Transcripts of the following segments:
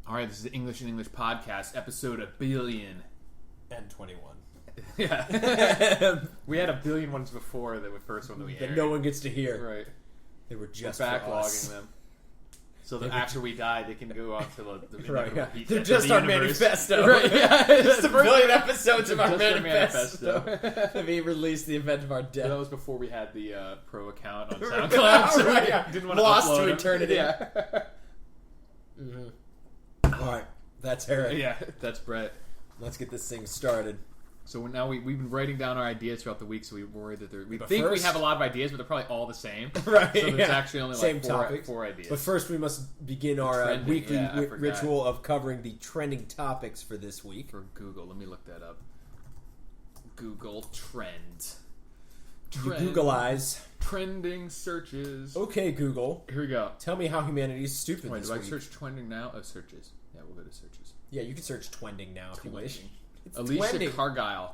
All right, this is the English in English podcast, episode 1 billion. And 21. Yeah. We had 1 billion ones before the first one that we aired. That no one gets to hear. Right. They were just We're for us. backlogging them. So that after we die, they can go on to the Right, yeah. heat They're of just the our universe. manifesto. Right, yeah. It's the billion episodes of our Just our manifesto. To be released the event of our That death. was before we had the pro account on SoundCloud, so Right, we yeah. didn't want to Lost upload to them. eternity. Yeah. All right, that's Eric. Yeah, that's Brett. Let's get this thing started. So now we've been writing down our ideas throughout the week, so we worry that we But think we first- have a lot of ideas, but they're probably all the same. Right, So there's yeah. actually only Same like topic. four ideas. But first, we must begin our trending, weekly yeah, I forgot. ritual of covering the trending topics for this week. For Google, let me look that up. Google Trend. You Google eyes. Trending searches. Okay, Google. Here we go. Tell me how humanity is stupid Wait, this do I week. search trending now? Oh, searches. Yeah, we'll go to searches. Yeah, you can search twending now if you wish. It's Alicia twending. Carlisle.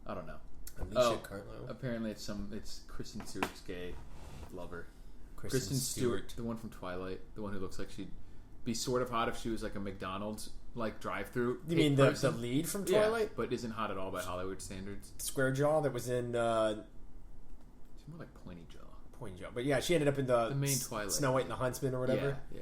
I don't know. Alicia Carlisle. Apparently it's Kristen Stewart's gay lover. Kristen Stewart, the one from Twilight, the one who looks like she'd be sort of hot if she was like a McDonald's like drive-through. You mean the lead from Twilight? Yeah, but isn't hot at all by Hollywood standards. Square jaw that was in She's more like pointy jaw. Pointy jaw. But yeah, she ended up in the main Twilight. Snow White and the Huntsman or whatever. Yeah.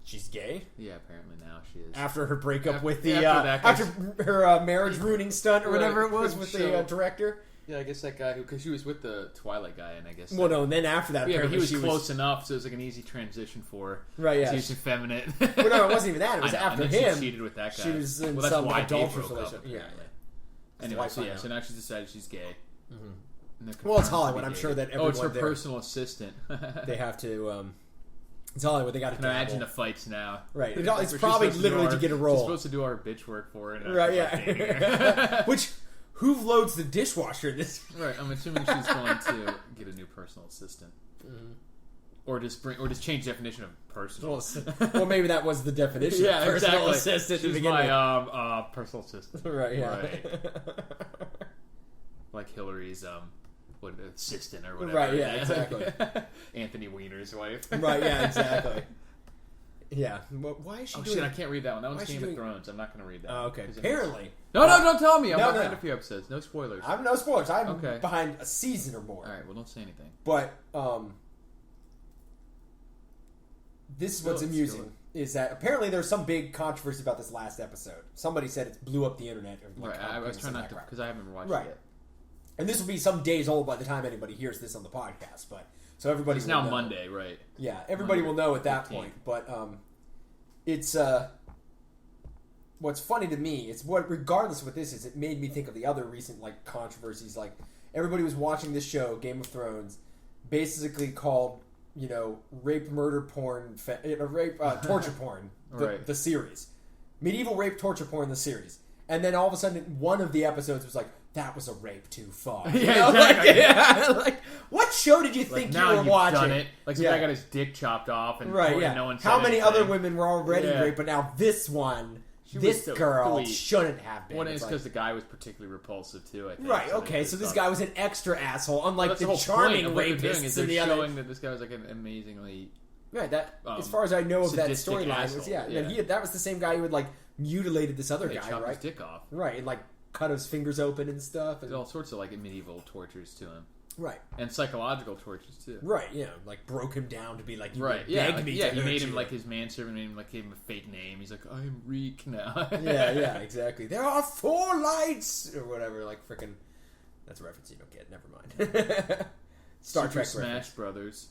She's gay? Yeah, apparently now she is. After her breakup with the after her marriage ruining stunt or whatever it was with the director. Yeah, I guess that guy because she was with the Twilight guy, and I guess. Well, no, and then after that, yeah, but he was she close enough, so it was like an easy transition for her. Right, yeah. She was effeminate. Well, no, it wasn't even that. It was I know, after and then him. She cheated with that guy. She was in that's some why they adulterous broke up, relationship. Yeah. Anyway, so wife so now she's decided she's gay. Mm-hmm. Well, it's Hollywood. I'm sure that everyone it's her there, personal assistant. they have to. It's Hollywood. They got to. Can imagine the fights now. Right. She's It's probably literally to get a role. She's supposed to do our bitch work for her. Right. Yeah. Which. Who loads the dishwasher? This right. I'm assuming she's going to get a new personal assistant, or just change definition of personal. Well, maybe that was the definition. Yeah, personal exactly. assistant. She's to begin my with. personal assistant. Right. Yeah. Right. Like Hillary's assistant or whatever. Right. Yeah. Exactly. Anthony Weiner's wife. Right. Yeah. Exactly. Yeah. Why is she? Oh doing shit! I can't read that one. That one's is she Game of doing- Thrones. I'm not going to read that. Oh, okay. one, 'cause it Apparently. No, don't tell me. I'm No, behind no. a few episodes. No spoilers. I'm no spoilers. I'm Okay. behind a season or more. All right. Well, don't say anything. But this is what's Spill it. amusing is that apparently there's some big controversy about this last episode. Somebody said it blew up the internet. Or Right. I was trying not to because I haven't watched Right. it yet. And this will be some days old by the time anybody hears this on the podcast. But so everybody. It's will now know. Monday, right? Yeah, everybody Monday, will know at that 15th. point. But it's what's funny to me is what regardless of what this is, it made me think of the other recent like controversies. Like everybody was watching this show, Game of Thrones, basically called rape, murder, porn, torture porn, Right. the series, medieval rape, torture porn, the series, and then all of a sudden one of the episodes was like. That was a rape too far. Yeah, exactly. Like, what show did you think now you were you've watching? done it. Like some Yeah. guy got his dick chopped off, and Right, yeah. no one said How many anything. other women were already Yeah. raped, but now this one, was this so girl sweet. shouldn't have been. One It's is like- because the guy was particularly repulsive too. I think. right, So they okay, just so this thought- guy was an extra asshole, unlike That's the whole charming point of what they're doing is rapists in they're the showing other. that this guy was like an amazingly. Right, that as far as I know of that sadistic storyline, was asshole, that was the same guy who had like mutilated this other They guy, chopped right? his dick off. Right, and like cut his fingers open and stuff, and Did all sorts of like medieval tortures to him, right, and psychological tortures too. right, yeah, like broke him down to be like, you Right, begged yeah, like, me yeah. to He hurt made him you. like his manservant, made him like gave him a fake name. He's like, I'm Reek now. yeah, exactly. There are 4 lights or whatever. Like freaking, that's a reference you don't get. Never mind. Star Super Trek Smash reference. Brothers,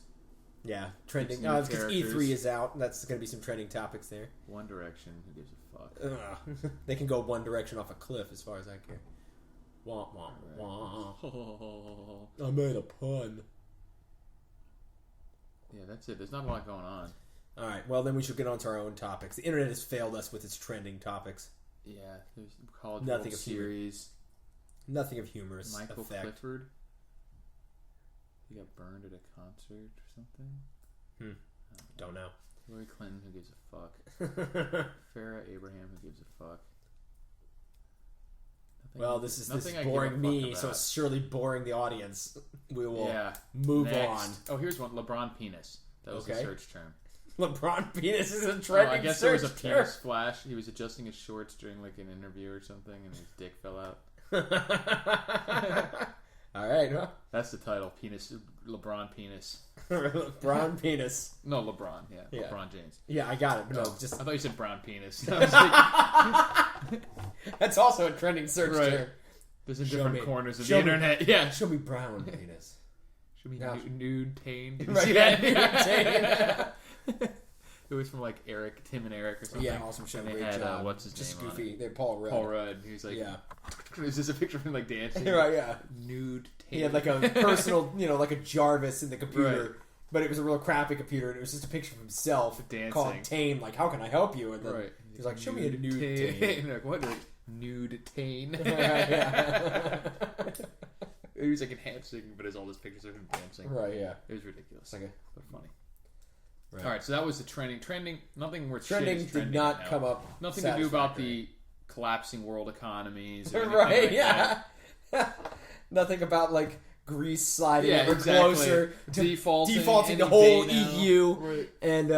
Yeah, trending. New Because characters. E3 is out. That's going to be some trending topics there. One Direction. Who gives a fuck? They can go one direction off a cliff, as far as I care. Wah wah wah. I made a pun. Yeah, that's it. There's not a lot going on. All right. Well, then we should get on to our own topics. The internet has failed us with its trending topics. Yeah, there's College Nothing World of humor. Series. Nothing of humorous Michael effect. Clifford. He got burned at a concert or something. Don't know. Hillary Clinton, who gives a fuck. Farrah Abraham, who gives a fuck. Nothing, Well, this is nothing I boring give a fuck me, so about. it's surely boring the audience. We will Yeah. move Next. on. Oh, here's one. LeBron penis. That was the Okay. search term. LeBron penis is a trending I guess there was a penis flash. He was adjusting his shorts during like an interview or something, and his dick fell out. All right, huh? That's the title. Penis. LeBron penis. LeBron penis. No, LeBron. Yeah, LeBron James. Yeah, I got it. No, just I thought you said brown penis. That's also a trending search term. There's in different corners of the internet. Yeah. Show me brown penis. Show me nude Tane. Did you Right, see yeah, that? Nude Tane. It was from like Tim and Eric or something. Yeah, awesome show. And they had what's his just name? Goofy. They're Paul Rudd. Paul Rudd. He was like, is this a picture of him like dancing? Right, yeah. Nude Tane. He had like a personal, like a Jarvis in the computer. Right. But it was a real crappy computer, and it was just a picture of himself dancing. Called Tane. Like, how can I help you? And then he's like, show me a nude Tane. Like, what? Like, nude Tane. He was like enhancing, but it's all those pictures of him dancing. Right, yeah. It was ridiculous. Okay. But funny. Right. Alright, so that was the trending. Trending, nothing worth trending did not come up. Nothing to do about the collapsing world economies. Or right, like yeah. Nothing about, like, Greece sliding ever closer to defaulting the whole EU and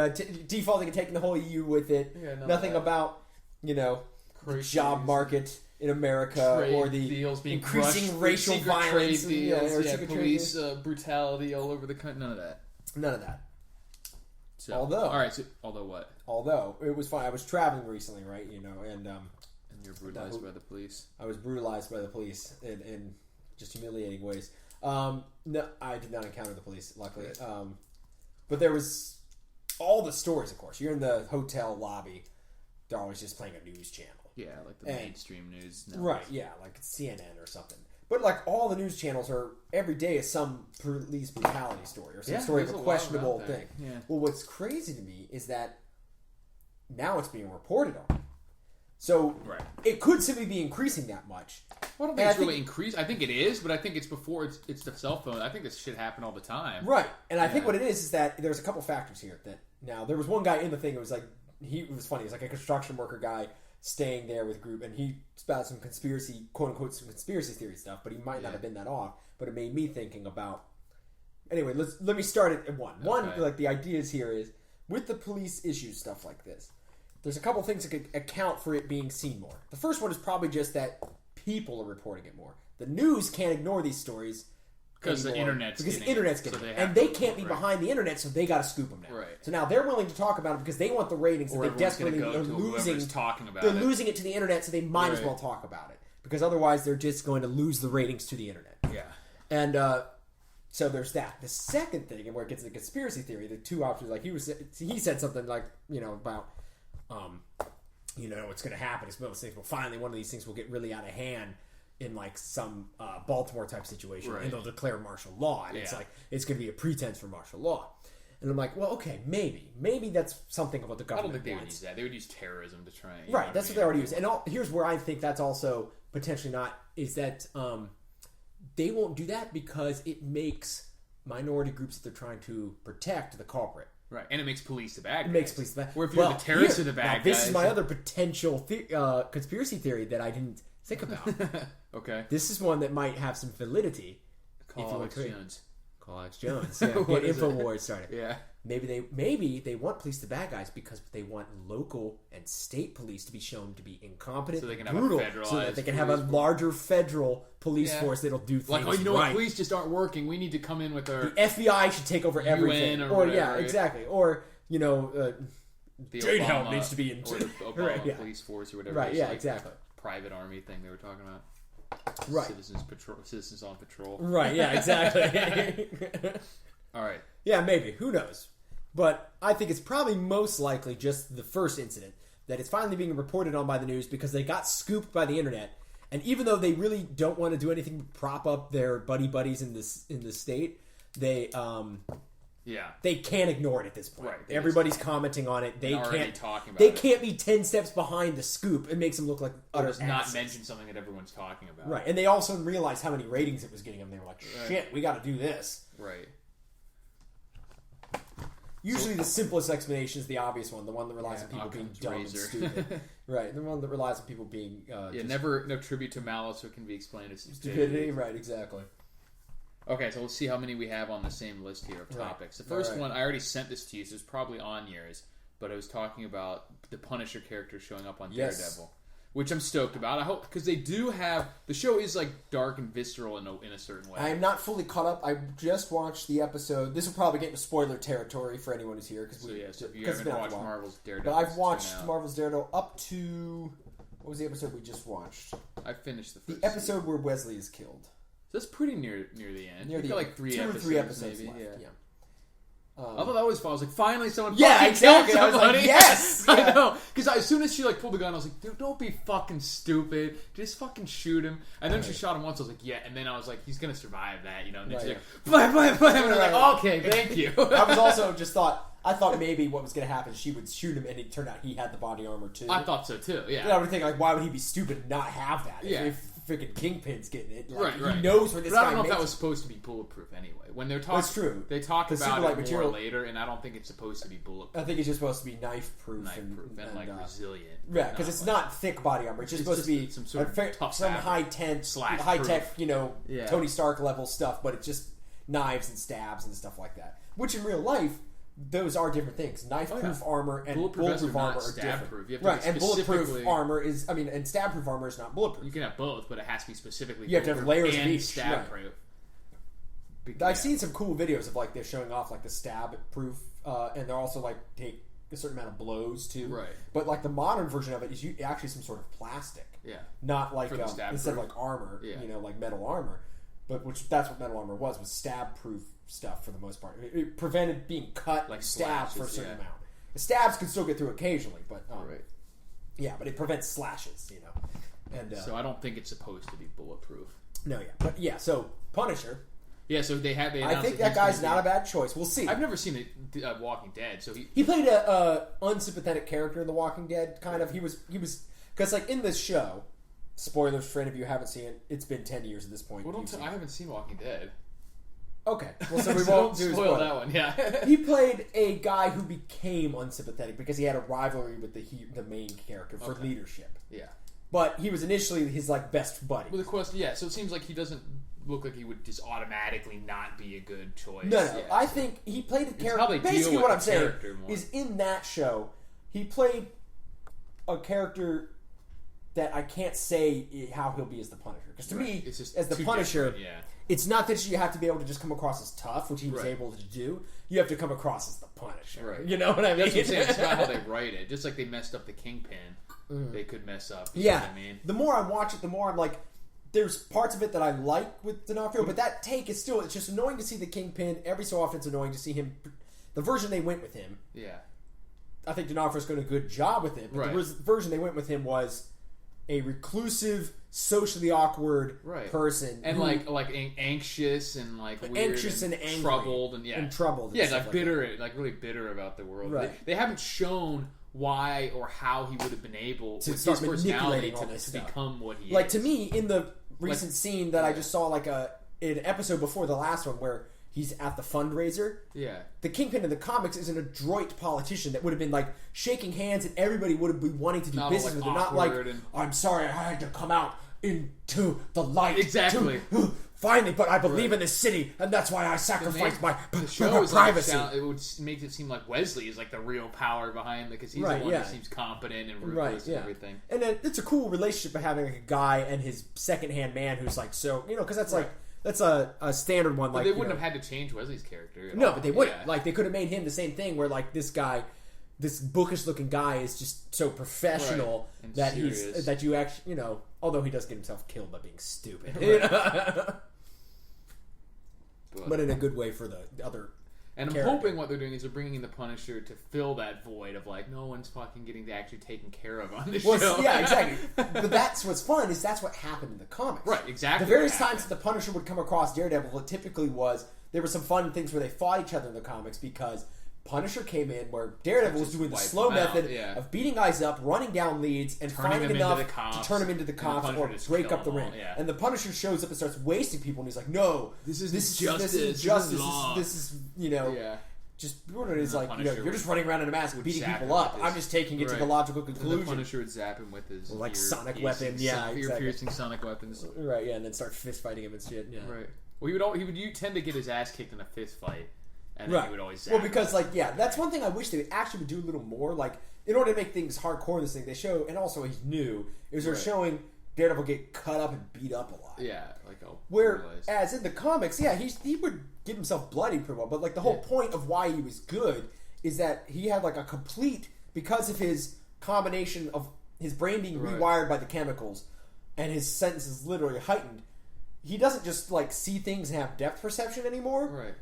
defaulting and taking the whole EU with it. Yeah, nothing about job market in America or the deals being increasing racial violence, trade deals, police brutality all over the country. None of that. None of that. So, although what? Although it was fine. I was traveling recently, right? And you're brutalized by the police. I was brutalized by the police in just humiliating ways. No, I did not encounter the police, luckily. But there was all the stories, of course. You're in the hotel lobby. They're always just playing a news channel. Yeah, like the mainstream news. Right, yeah, like CNN or something. But like all the news channels are, every day is some police brutality story or some story of a questionable thing. Yeah. Well, what's crazy to me is that now it's being reported on. So it could simply be increasing that much. Well, I don't think it's really increased. I think it is, but I think it's before it's the cell phone. I think this shit happen all the time. Right. And I think what it is that there's a couple factors here. That now, there was one guy in the thing, it was like, it was funny. He was like a construction worker guy staying there with a group, and he spouted some conspiracy, quote-unquote, some conspiracy theory stuff, but he might not have been that off. But it made me thinking about... Anyway, let me start it at one. Okay. One, like, the ideas here is, with the police issues, stuff like this, there's a couple things that could account for it being seen more. The first one is probably just that people are reporting it more. The news can't ignore these stories because the internet's getting it. And they can't be behind the internet, so they got to scoop them now. Right. So now they're willing to talk about it because they want the ratings, and they desperately are losing. They're losing it to the internet, so they might as well talk about it because otherwise they're just going to lose the ratings to the internet. Yeah. And so there's that. The second thing, and where it gets into conspiracy theory, the two options, like he said something like about what's going to happen is most things. Well, finally, one of these things will get really out of hand in like some Baltimore type situation, and they'll declare martial law, and it's like it's going to be a pretense for martial law. And I'm like, well, okay, maybe that's something of what the government. I don't think they wants. would use that. They would use terrorism to try. Right, that's what they already use. And here's where I think that's also potentially not is that they won't do that because it makes minority groups that they're trying to protect the culprit. Right, and it makes police the bad guys. It makes police the bad guys. Or if you're the terrorists are the bad guys. This is my other potential conspiracy theory that I didn't think about. Okay. This is one that might have some validity. Call Alex Jones. Call Alex Jones. Yeah, get InfoWars started. Yeah. Maybe they want police the bad guys because they want local and state police to be shown to be incompetent, so they can brutal, have a so that they can have a larger federal police force that'll do things like, what, police just aren't working. We need to come in with our... The FBI should take over everything. Or whatever, exactly. Or, the Jade Helm needs to be in... Or the Obama police force or whatever. Right, yeah, exactly. Private army thing they were talking about. Right. Citizens on patrol. Right, yeah, exactly. All right. Yeah, maybe. Who knows? But I think it's probably most likely just the first incident that it's finally being reported on by the news because they got scooped by the internet. And even though they really don't want to do anything to prop up their buddies in the state, they can't ignore it at this point. Right. Everybody's commenting on it. They can't talking about They can't be 10 steps behind the scoop. It makes them look like utter asses. Not mention something that everyone's talking about. Right. And they also realized how many ratings it was getting them. They were like, shit, we got to do this. Right. Usually the simplest explanation is the obvious one, the one that relies on people being dumb and stupid. Right, the one that relies on people being... no tribute to malice, so it can be explained as stupidity. Right, exactly. Okay, so let's see how many we have on the same list here of topics. The first one, I already sent this to you, so it's probably on yours, but I was talking about the Punisher character showing up on Daredevil, which I'm stoked about. I hope, because they do have, the show is like dark and visceral in a certain way. I am not fully caught up. I just watched the episode. This will probably get into spoiler territory for anyone who's here. So if you haven't watched Marvel's Daredevil. But I've watched Marvel's Daredevil up to, what was the episode we just watched? I finished the first episode where Wesley is killed. So that's pretty near the end. Near the end. Like 2 or 3 episodes maybe. Left, yeah. I thought that was fun. I was like, finally someone fucking killed somebody. I was like, yes! Yeah. I know. Because as soon as she pulled the gun, I was like, dude, don't be fucking stupid. Just fucking shoot him. And then she shot him once. I was like, yeah. And then I was like, he's going to survive that, you know. And then she's like, blam, blam, blam. And I was like, okay, thank you. I was also I thought maybe what was going to happen, she would shoot him, and it turned out he had the body armor too. I thought so too, yeah. And I would think, like, why would he be stupid and not have that? Yeah. If freaking Kingpin's getting it. Like, right. He knows where this guy I don't know if makes that was supposed to be bulletproof anyway. When they're talking, that's true. They talk the about it more later, and I don't think it's supposed to be bulletproof. I think it's just supposed to be knife-proof and resilient. Yeah, because it's not thick body armor. It's just supposed to be some sort of tough some high-tech, Tony Stark level stuff, but it's just knives and stabs and stuff like that. Which in real life, those are different things. Knife-proof armor and bulletproof armor are different. Right, and bulletproof armor is, and stab-proof armor is not bulletproof. You can have both, but it has to be specifically you have to have layers of each. Stab-proof. I've seen some cool videos of they're showing off the stab-proof, and they're also take a certain amount of blows too. Right. But the modern version of it is actually some sort of plastic. Yeah. Not instead of armor, like metal armor. But that's what metal armor was stab-proof stuff for the most part. It prevented being cut, stabbed for a certain amount. The stabs can still get through occasionally, but yeah, but it prevents slashes, And so I don't think it's supposed to be bulletproof. No, yeah, but yeah. So Punisher. Yeah, so they I think that guy's not a bad choice. We'll see. I've never seen Walking Dead, so he played a unsympathetic character in The Walking Dead. Kind of, he was because in this show. Spoilers for any of you who haven't seen it. It's been 10 years at this point. Well, I haven't seen Walking Dead. Okay, well, so we won't spoil that one. Yeah, he played a guy who became unsympathetic because he had a rivalry with the main character for leadership. Yeah, but he was initially his best buddy. Well, the question, so it seems like he doesn't look like he would just automatically not be a good choice. No, I think he played a character. Basically, what I'm saying is, in that show, he played a character that I can't say how he'll be as the Punisher. Because to me, it's just as the Punisher, it's not that you have to be able to just come across as tough, which he was able to do. You have to come across as the Punisher. Right. You know what I mean? That's what I'm saying. It's not how they write it. Just like they messed up the Kingpin, they could mess up. You know what I mean? The more I watch it, the more I'm like, there's parts of it that I like with D'Onofrio, but that take is still, it's just annoying to see the Kingpin. Every so often it's annoying to see him. The version they went with him. Yeah. I think D'Onofrio's done a good job with it. But the version they went with him was a reclusive, socially awkward person, and who, anxious and weird, anxious and angry, troubled, and troubled, and bitter, really bitter about the world. Right. They haven't shown why or how he would have been able to with start his personality to become what he is. Like to me, in the recent scene that I just saw, an episode before the last one where he's at the fundraiser. Yeah. The Kingpin in the comics is an adroit politician that would have been shaking hands and everybody would have been wanting to do business with him. Not I'm sorry I had to come out into the light. Exactly. Finally, but I believe in this city and that's why I sacrificed my privacy. It would make it seem like Wesley is the real power behind it because he's the one that seems competent and ruthless and everything. And then it's a cool relationship of having a guy and his second-hand man who's because that's that's a standard one. But they wouldn't have had to change Wesley's character. No, but they wouldn't. Yeah. They could have made him the same thing where this guy, this bookish-looking guy, is just so professional that serious. That you actually although he does get himself killed by being stupid, but in a good way for the other. And I'm hoping what they're doing is they're bringing in the Punisher to fill that void of no one's fucking getting actually taken care of on this show. Yeah, exactly. But that's what's fun is that's what happened in the comics. Right, exactly. The various times that the Punisher would come across Daredevil, it typically was there were some fun things where they fought each other in the comics because Punisher came in where Daredevil was doing the slow method of beating guys up, running down leads, and finding enough to turn them into the cops or break up the ring. Yeah. And the Punisher shows up and starts wasting people, and he's like, "No, this is justice. This is just it's you're just running around in a mask beating people up. I'm just taking it to the logical conclusion." And the Punisher would zap him with his sonic weapon, piercing sonic weapons, right? Yeah, and then start fist fighting him and shit. Yeah, right. Well, he would tend to get his ass kicked in a fist fight, and then he would always zap. Well, because that's one thing I wish they actually would do a little more. Like, in order to make things hardcore in this thing, they show, and also he's new, is they're showing Daredevil get cut up and beat up a lot. Yeah, like whereas in the comics, he would get himself bloody pretty well, but like the whole point of why he was good is that he had like a complete, because of his combination of his brain being rewired by the chemicals and his senses literally heightened. He doesn't just like see things and have depth perception anymore. Right.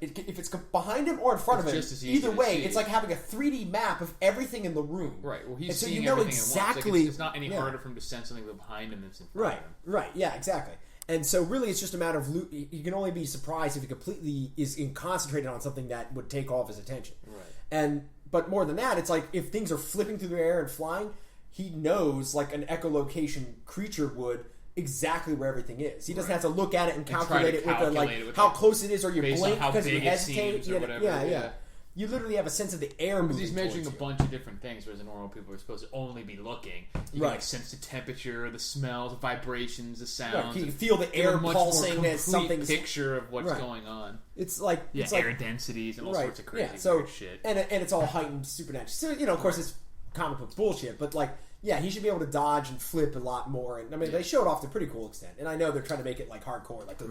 If it's behind him or in front of him, either way, it's like having a 3D map of everything in the room. Right. Well, he's seeing everything exactly. At once. Like it's not any harder for him to sense something behind him that's in front of him. Right. Yeah. Exactly. And so, really, it's just a matter of you can only be surprised if he completely is concentrated on something that would take all of his attention. Right. But more than that, it's like if things are flipping through the air and flying, he knows like an echolocation creature would. Exactly where everything is. He doesn't have to look at it and calculate it with how close it is, or you blink because you hesitate. Yeah. You literally have a sense of the air moving. Because he's measuring a bunch of different things, whereas the normal people are supposed to only be looking. You can like sense the temperature, the smells, the vibrations, the sounds. You can feel the air pulsing. There's something picture of what's going on. It's like air densities and all sorts of crazy weird shit. And it's all heightened supernatural. So of course, it's comic book bullshit, but like. Yeah, he should be able to dodge and flip a lot more. And I mean, they show it off to a pretty cool extent. And I know they're trying to make it like hardcore, like they're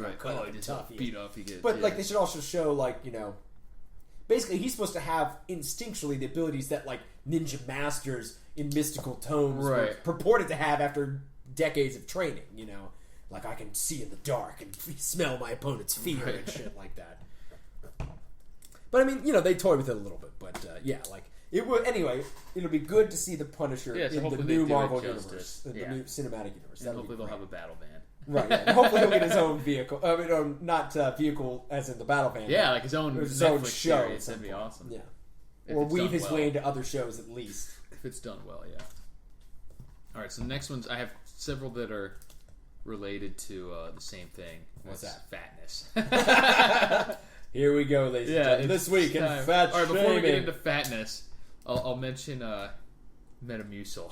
tough, beat off. But like they should also show like basically he's supposed to have instinctually the abilities that like ninja masters in mystical tomes were purported to have after decades of training. Like I can see in the dark and smell my opponent's fear and shit like that. But I mean, they toy with it a little bit. But like. It will anyway. It'll be good to see the Punisher in the new Marvel universe, the new cinematic universe. And hopefully they'll have a battle van. Right. Yeah. And hopefully he'll get his own vehicle. I mean, not vehicle as in the battle van. Yeah, like his own Netflix show. That'd be awesome. Yeah. Or weave his way into other shows at least. If it's done well, yeah. All right. So the next ones, I have several that are related to the same thing. What's that? Fatness. Here we go, ladies and gentlemen. This week in fat All right, before we get into fatness. I'll mention Metamucil.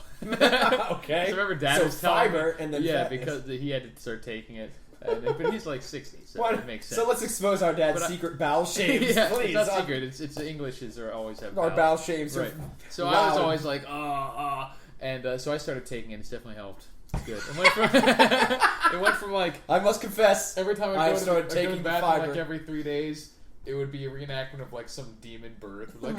Okay. So remember Dad was telling me, and then fatness. Because he had to start taking it. But he's like 60, so it makes sense. So let's expose our dad's secret bowel shaves, please. It's not secret. It's Englishes are always have our bowel shaves. Right. So I was always like, and so I started taking it. It's definitely helped. It's good. It went from like I must confess, every time I started taking the bathroom like every 3 days. It would be a reenactment of like some demon birth. Like,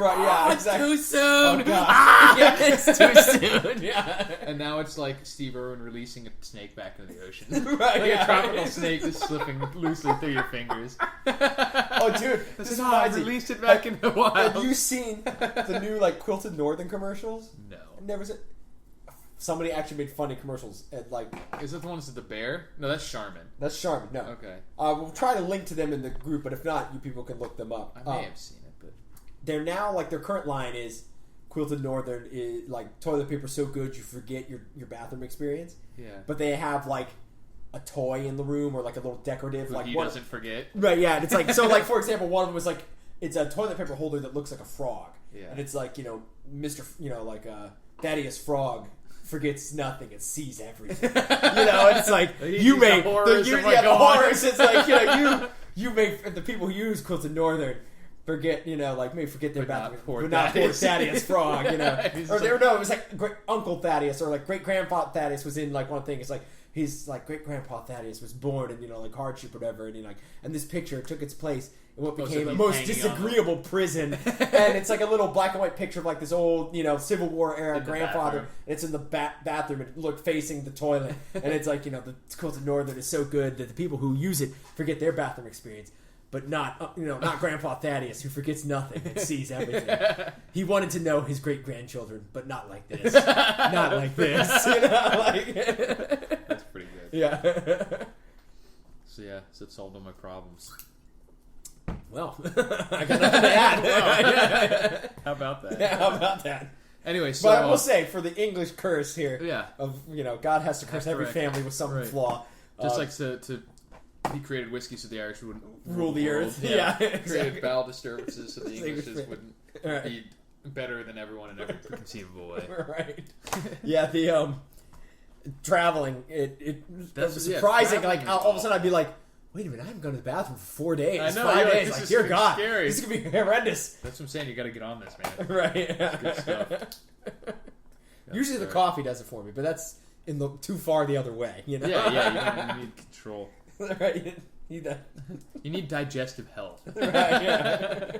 exactly. Too soon. Oh, God. It's too soon. Yeah. And now it's like Steve Irwin releasing a snake back into the ocean. A tropical snake just slipping loosely through your fingers. Oh, dude, this released it back into the wild. Have you seen the new like Quilted Northern commercials? No. Never seen. Somebody actually made funny commercials and like. Is that the ones with the bear? No, that's Charmin. That's Charmin. No. Okay. We'll try to link to them in the group, but if not, you people can look them up. I may have seen it, but they're now like their current line is Quilted Northern is like toilet paper so good you forget your bathroom experience. Yeah. But they have like a toy in the room or like a little decorative like he doesn't forget. Right. Yeah. And it's like so like for example one of them was like it's a toilet paper holder that looks like a frog. Yeah. And it's like Mr. Thaddeus Frog. Forgets nothing and sees everything. And it's like you may the horrors. It's like you may the people who use Quilted Northern forget may forget their bathroom, but not poor Thaddeus Frog. It was like great Uncle Thaddeus or like great grandpa Thaddeus was in like one thing. It's like his like great grandpa Thaddeus was born in like hardship or whatever, and and this picture took its place. What became a most disagreeable prison, and it's like a little black and white picture of like this old, Civil War era grandfather. And it's in the bathroom and facing the toilet, and it's like the Quilted Northern is so good that the people who use it forget their bathroom experience, but not not Grandpa Thaddeus who forgets nothing and sees everything. He wanted to know his great grandchildren, but not like this, not like this. That's pretty good. Yeah. So it solved all my problems. Well, I got nothing to add. How about that? Yeah, how about that? Anyway, so but I will say for the English curse here, of God has to curse every family with some flaw. Just like to he created whiskey so the Irish wouldn't rule the earth. Yeah, exactly. Created bowel disturbances so the Englishes wouldn't be better than everyone in every conceivable way. Right. Yeah, the traveling it was surprising. Like all of a sudden I'd be like, wait a minute, I haven't gone to the bathroom for 4 days. I know, 5 days. this Like, is dear gonna be God, scary. this is going to be horrendous. That's what I'm saying. You got to get on this, man. Right. Good stuff. Usually the coffee does it for me, but that's too far the other way. You know? Yeah. You need control. Right. You need that. You need digestive health. Right. Yeah.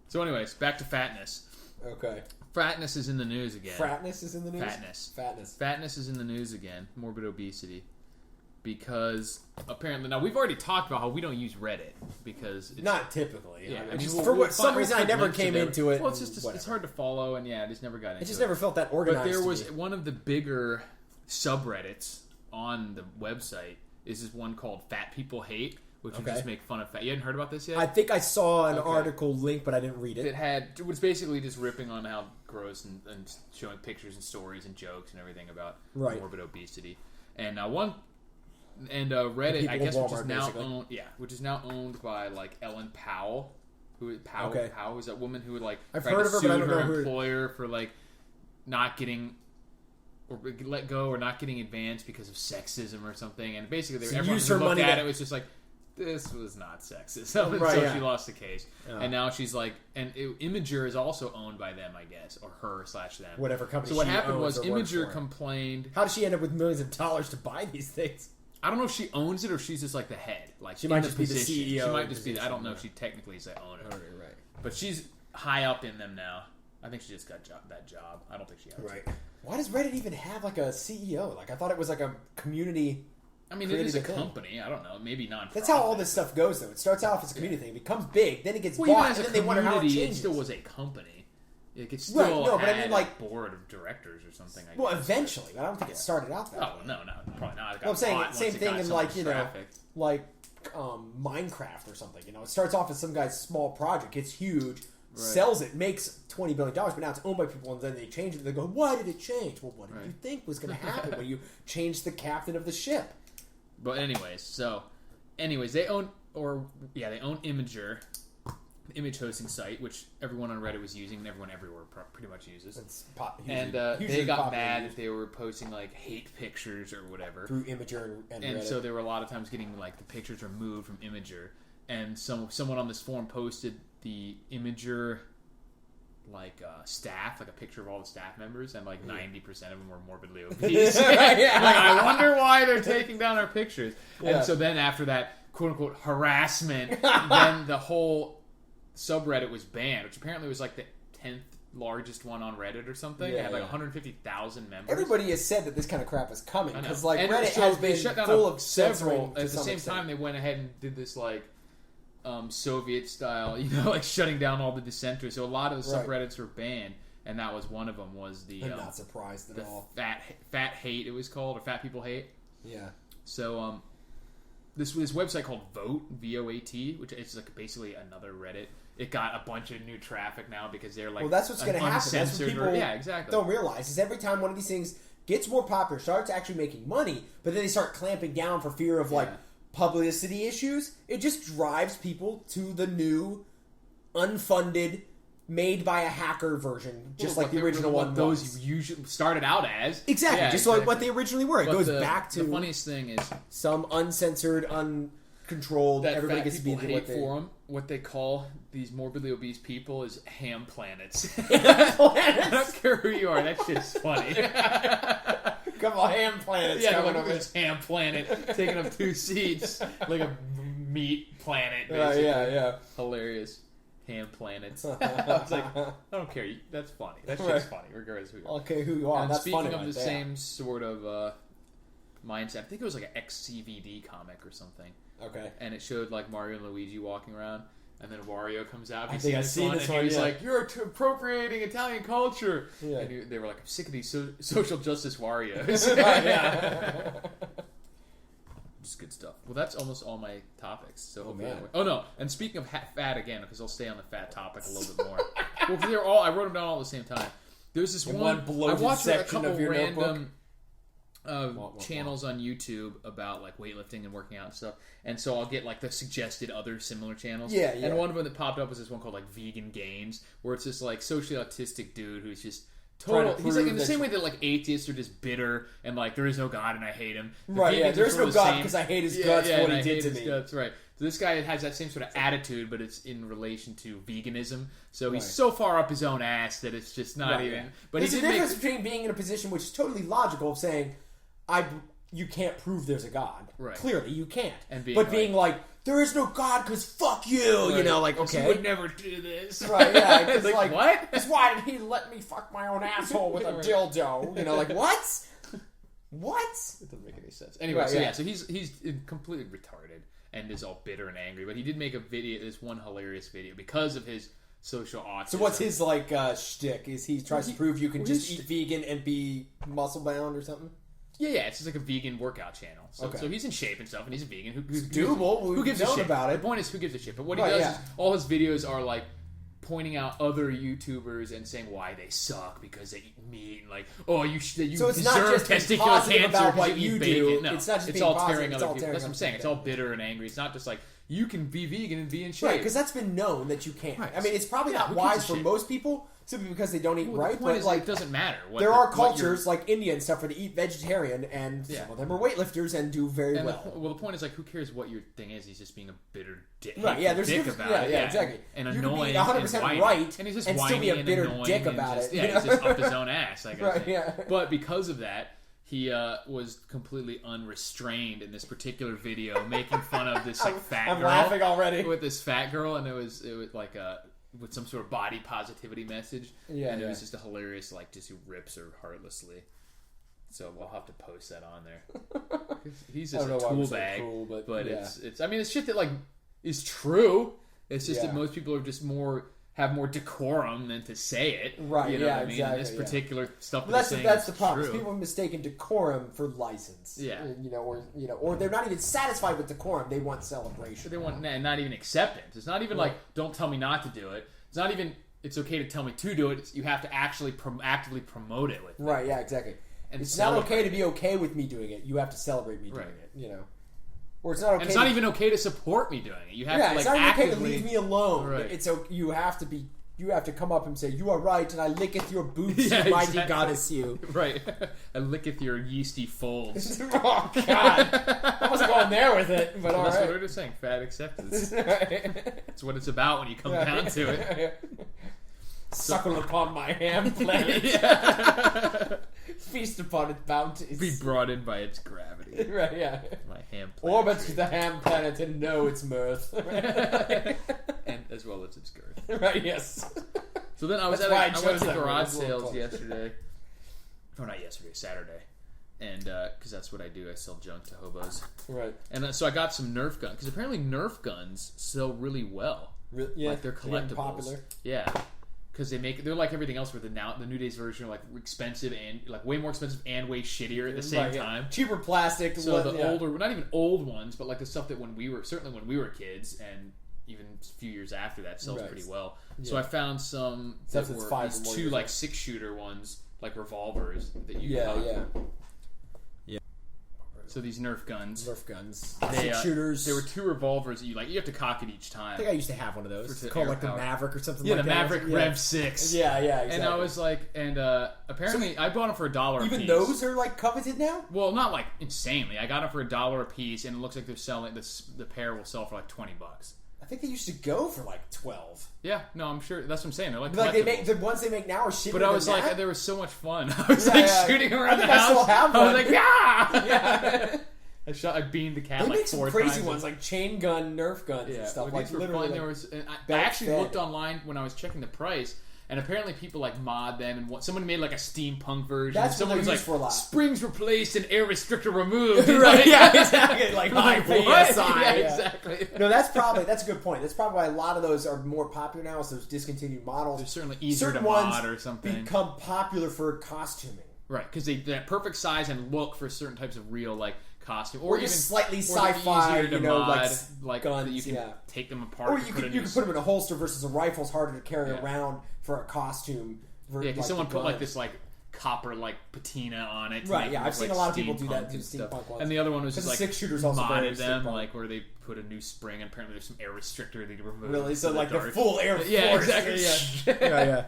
So, anyways, back to fatness. Okay. Fatness is in the news again. Fatness is in the news? Fatness. Fatness is in the news again. Morbid obesity. Because apparently, now we've already talked about how we don't use Reddit because it's not typically. Yeah, I mean, for some reason I never came into it. Well, it's just it's hard to follow, and I just never got into it. I just never felt that organized. But there was one of the bigger subreddits on the website. Is this one called Fat People Hate, which would just make fun of fat. You hadn't heard about this yet? I think I saw an article link, but I didn't read it. It was basically just ripping on how gross and showing pictures and stories and jokes and everything about morbid obesity. And Reddit, I guess, which is now owned by like Ellen Powell, Powell is that woman who would like I've heard of her, but I don't know her employer for like not getting or let go or not getting advanced because of sexism or something. And basically, everyone who looked at it was just like, this was not sexism. So she lost the case. Yeah. And now she's like, Imager is also owned by them, I guess, or her/them. Whatever company. So what happened was Imager complained. How did she end up with millions of dollars to buy these things? I don't know if she owns it or she's just like the head. Like she might just be the CEO. She might just be. I don't know if she technically is the owner. Right. But she's high up in them now. I think she just got that job. I don't think she owns it. Why does Reddit even have like a CEO? Like I thought it was like a community. I mean, it is a company. I don't know. Maybe non-profit. That's how all this stuff goes, though. It starts off as a community thing, it becomes big, then it gets bought, and then they wonder how it changes. It still was a company. It could still but I mean, like board of directors or something. I guess. Eventually, but I don't think it started out that way. No, probably not. I'm saying same thing in like like Minecraft or something. It starts off as some guy's small project, it's huge, sells it, makes $20 billion, but now it's owned by people, and then they change it. And they go, "Why did it change?" Well, what did you think was going to happen when you changed the captain of the ship? But anyways, they own Imager, the image hosting site, which everyone on Reddit was using, and everyone everywhere pretty much uses. They got mad if they were posting like hate pictures or whatever through Imager and Reddit. So they were a lot of times getting like the pictures removed from Imager, and someone on this forum posted the Imager staff, like a picture of all the staff members, and 90% of them were morbidly obese. I wonder why they're taking down our pictures. And so then after that quote unquote harassment, then the whole subreddit was banned, which apparently was like the 10th largest one on Reddit or something. It had 150,000 members. Everybody has said that this kind of crap is coming because Reddit has been full of several. At the same time, they went ahead and did this Soviet style, shutting down all the dissenters. So a lot of the subreddits were banned, and that was one of them. Was the I'm not surprised at all. Fat Hate, it was called, or Fat People Hate. Yeah. So this website called Vote, VOAT, which is basically another Reddit. It got a bunch of new traffic now because they're well, that's what's going to happen. That's what people don't realize is every time one of these things gets more popular, starts actually making money, but then they start clamping down for fear of publicity issues, it just drives people to the new, unfunded, made by a hacker version, just like the original one. Those usually started out as like what they originally were. It goes back to the funniest thing is some uncensored, uncontrolled. That everybody Fat gets to be hate forum. What they call these morbidly obese people is ham planets. I don't care who you are. That shit's funny. Couple of ham planets coming over. This ham planet taking up 2 seats like a meat planet. Basically. Hilarious ham planets. I was like, I don't care. That's funny. That shit's funny, regardless of who you are. Okay, who you are. And that's speaking funny of right the there. same sort of mindset, I think it was like an XCVD comic or something. Okay. And it showed Mario and Luigi walking around. And then Wario comes out. I think I've seen this one. He's like, "You're appropriating Italian culture." Yeah. And they were like, "I'm sick of these social justice Warios." Just good stuff. Well, that's almost all my topics. So no. And speaking of fat again, because I'll stay on the fat topic a little bit more. Well, they're all. I wrote them down all at the same time. There's this one. I watched a couple random channels on YouTube about weightlifting and working out and stuff, and so I'll get the suggested other similar channels. And one of them that popped up was this one called Vegan Gains, where it's this socially autistic dude who's just Total. He's like in the same way that like atheists are just bitter and like there is no God and I hate him. Right? Yeah, there's no God because I hate his guts for what he did to me. Guts, right. So this guy has that same sort of attitude, but it's in relation to veganism. So he's so far up his own ass that it's just not even. Yeah. But there's a difference between being in a position which is totally logical of saying, you can't prove there's a God. Right. Clearly, you can't. And being like, there is no God because fuck you. Right. You know, like, okay. He would never do this. Right, yeah. Like, what? Because why did he let me fuck my own asshole with a dildo? You know, like, what? What? It doesn't make any sense. Anyway, so he's completely retarded and is all bitter and angry. But he did make a video, this one hilarious video, because of his social autism. So what's his, like, shtick? Is he tries to prove you can just eat vegan and be muscle-bound or something? Yeah, it's just like a vegan workout channel. So he's in shape and stuff, and he's a vegan. Who's doable. Who gives a shit about it? The point is, who gives a shit? But what he does is, all his videos are like pointing out other YouTubers and saying why they suck because they eat meat and like, oh, you so it's deserve not just testicular cancer about what you you eat do. bacon. No, it's not just it's being all positive, tearing it's other all people. That's what I'm saying. It's all bitter and angry. It's not just like you can be vegan and be in shape. Right, because that's been known that you can't. Right. I mean, it's probably not wise for most people. Simply because they don't eat right, the point but is, like it doesn't matter. There are cultures like India and stuff where they eat vegetarian, and some of them are weightlifters and do very well. The point is like, who cares what your thing is? He's just being a bitter dick. Right? Yeah, there's dick about it. Yeah, exactly. And you annoying, can be 100% right, and he's just and still be a bitter dick about it. Yeah, he's just up his own ass. Like right? Yeah. But because of that, he was completely unrestrained in this particular video, making fun of this like fat girl. I'm laughing already with this fat girl, and it was like a. With some sort of body positivity message, and it was just a hilarious, like, just who rips her heartlessly. So we'll have to post that on there. He's just a tool bag, so cool, but it's. I mean, it's shit that like is true. It's just that most people are just have more decorum than to say it. Right? You know what I mean? Exactly. And this particular stuff. Well, that's the problem. People are mistaken decorum for license. Yeah. Or they're not even satisfied with decorum. They want celebration. They want not even acceptance. It's not even like don't tell me not to do it. It's not even it's okay to tell me to do it. You have to actually actively promote it with me. Right? Yeah. Exactly. And it's not okay to be okay with me doing it. You have to celebrate me doing it. You know. Or it's not okay. And it's not even okay to support me doing it. You have to like it's not actively okay to leave me alone. Right. It's you have to be. You have to come up and say, "You are right," and I licketh your boots, mighty goddess, you. Right. I licketh your yeasty folds. Oh God! I wasn't going there with it, but all that's right. what we're just saying. Fat acceptance. That's what it's about when you come down to it. Suckle upon my ham planet. Feast upon its bounties. Be brought in by its gravity. Right, yeah. My ham planet. Orbit the ham planet and know its mirth. And as well as its girth. Right, yes. So then I went to garage sales yesterday. Oh, not yesterday, Saturday. And, because that's what I do. I sell junk to hobos. Right. And so I got some Nerf guns. Because apparently Nerf guns sell really well. Yeah. Like, they're collectibles. Popular. Yeah. Because they're like everything else, where the New Days version are like expensive and like way more expensive and way shittier at the same time. Cheaper plastic. So older, not even old ones, but like the stuff that when we were kids and even a few years after that sells pretty well. Yeah. So I found some that were these two like 6-shooter ones, like revolvers that you can buy. So these Nerf guns. Six shooters. There were 2 revolvers that you have to cock it each time. I think I used to have one of those. It's called like the Maverick or something like that. Yeah, the Maverick Rev 6. Yeah, exactly. And I was like, apparently I bought them for $1 a piece. Even those are like coveted now? Well, not like insanely. I got them for $1 a piece, and it looks like they're selling the pair will sell for like $20. I think they used to go for like 12. Yeah, no, I'm sure. That's what I'm saying. They're like they make the ones they make now are shittier. But I was like, there was so much fun. I was shooting around the house. I still have one. I was like, yeah. I beamed the cat they like 4 times. They make some crazy ones, like chain gun, Nerf guns and stuff. Like literally, I actually looked online when I was checking the price, and apparently people like mod them, and someone made like a steampunk version. That's someone was like, for a lot. Springs replaced and air restrictor removed. Right? Yeah, exactly. Like high PSI. Yeah, exactly. No, that's a good point. That's probably why a lot of those are more popular now. Is those discontinued models? They're certainly easier to mod or something. Become popular for costuming. Right, because that perfect size and look for certain types of real costume, or even slightly sci-fi, mod, like guns. That you can take them apart. Or you can put them in a holster versus a rifle is harder to carry around for a costume. Yeah, because someone put like this copper patina on it. Right. Yeah, I've seen a lot of people do that. Do steampunk ones. And the other one was just like 6-shooters also modded them, where they put a new spring, and apparently there's some air restrictor they removed. Really? So the full air force. Yeah, exactly. Yeah.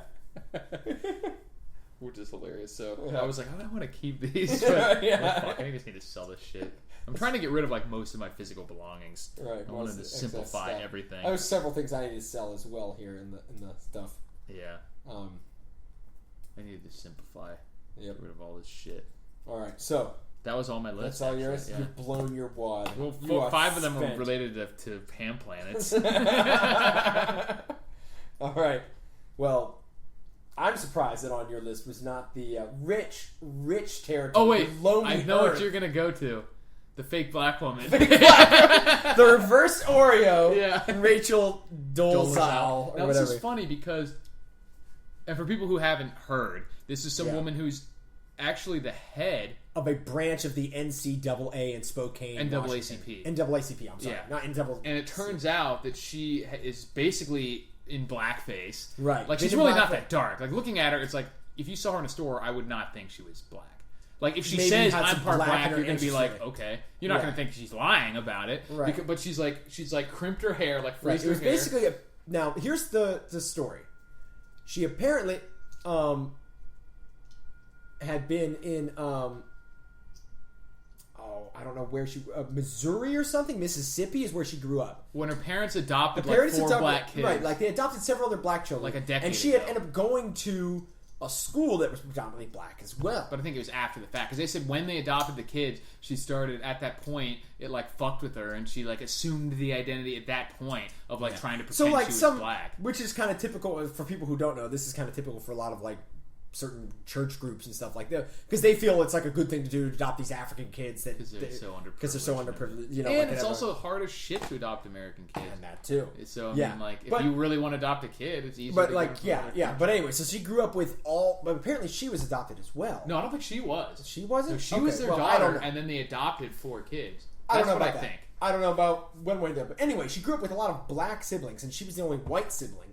Which which is hilarious. So I was like, I want to keep these. But fuck, I just need to sell this shit. I'm trying to get rid of like most of my physical belongings. Right. I wanted to simplify everything. There's several things I need to sell as well here in the stuff. Yeah. I needed to simplify. Yep. Get rid of all this shit. All right. So that was all my list. That's all actually, yours. yeah. You've blown your wad. Well, 5 of them were related to Ham planets. All right. Well, I'm surprised that on your list was not the rich territory. Oh wait, I know what you're gonna go to. The fake black woman. The reverse Oreo. Yeah. Rachel Dolezal. Now this is funny because, and for people who haven't heard, this is some woman who's actually the head of a branch of the NCAA in Spokane, NAACP. NAACP. I'm sorry, not NAACP. And it turns out that she is basically in blackface. Right. Like she's really not that dark. Like looking at her, it's like if you saw her in a store, I would not think she was black. Like if she says I'm part black, you're gonna be like, okay. You're not gonna think she's lying about it. Right. Because, but she's like crimped her hair, like right. freezed It was her hair. basically now here's the story. She apparently had been in I don't know where she Missouri or something. Mississippi is where she grew up. When her parents adopted four black kids. Right, like they adopted several other black children. Like a decade and she had ended up going to a school that was predominantly black as well. But I think it was after the fact because they said when they adopted the kids, she started at that point. It like fucked with her, and she like assumed the identity at that point of like trying to pretend she was black, which is kind of typical for people who don't know. This is kind of typical for a lot of like certain church groups and stuff like that because they feel it's like a good thing to do to adopt these African kids because they're so underprivileged. You know, and it's also hard as shit to adopt American kids. And that too. So I mean, like if you really want to adopt a kid, it's easy. But like, But anyway, so she grew up with all. But apparently, she was adopted as well. No, I don't think she was. She wasn't. No, she was their daughter, and then they adopted 4 kids. I don't know what about I think. I don't know about one way or the other. But anyway, she grew up with a lot of black siblings, and she was the only white sibling.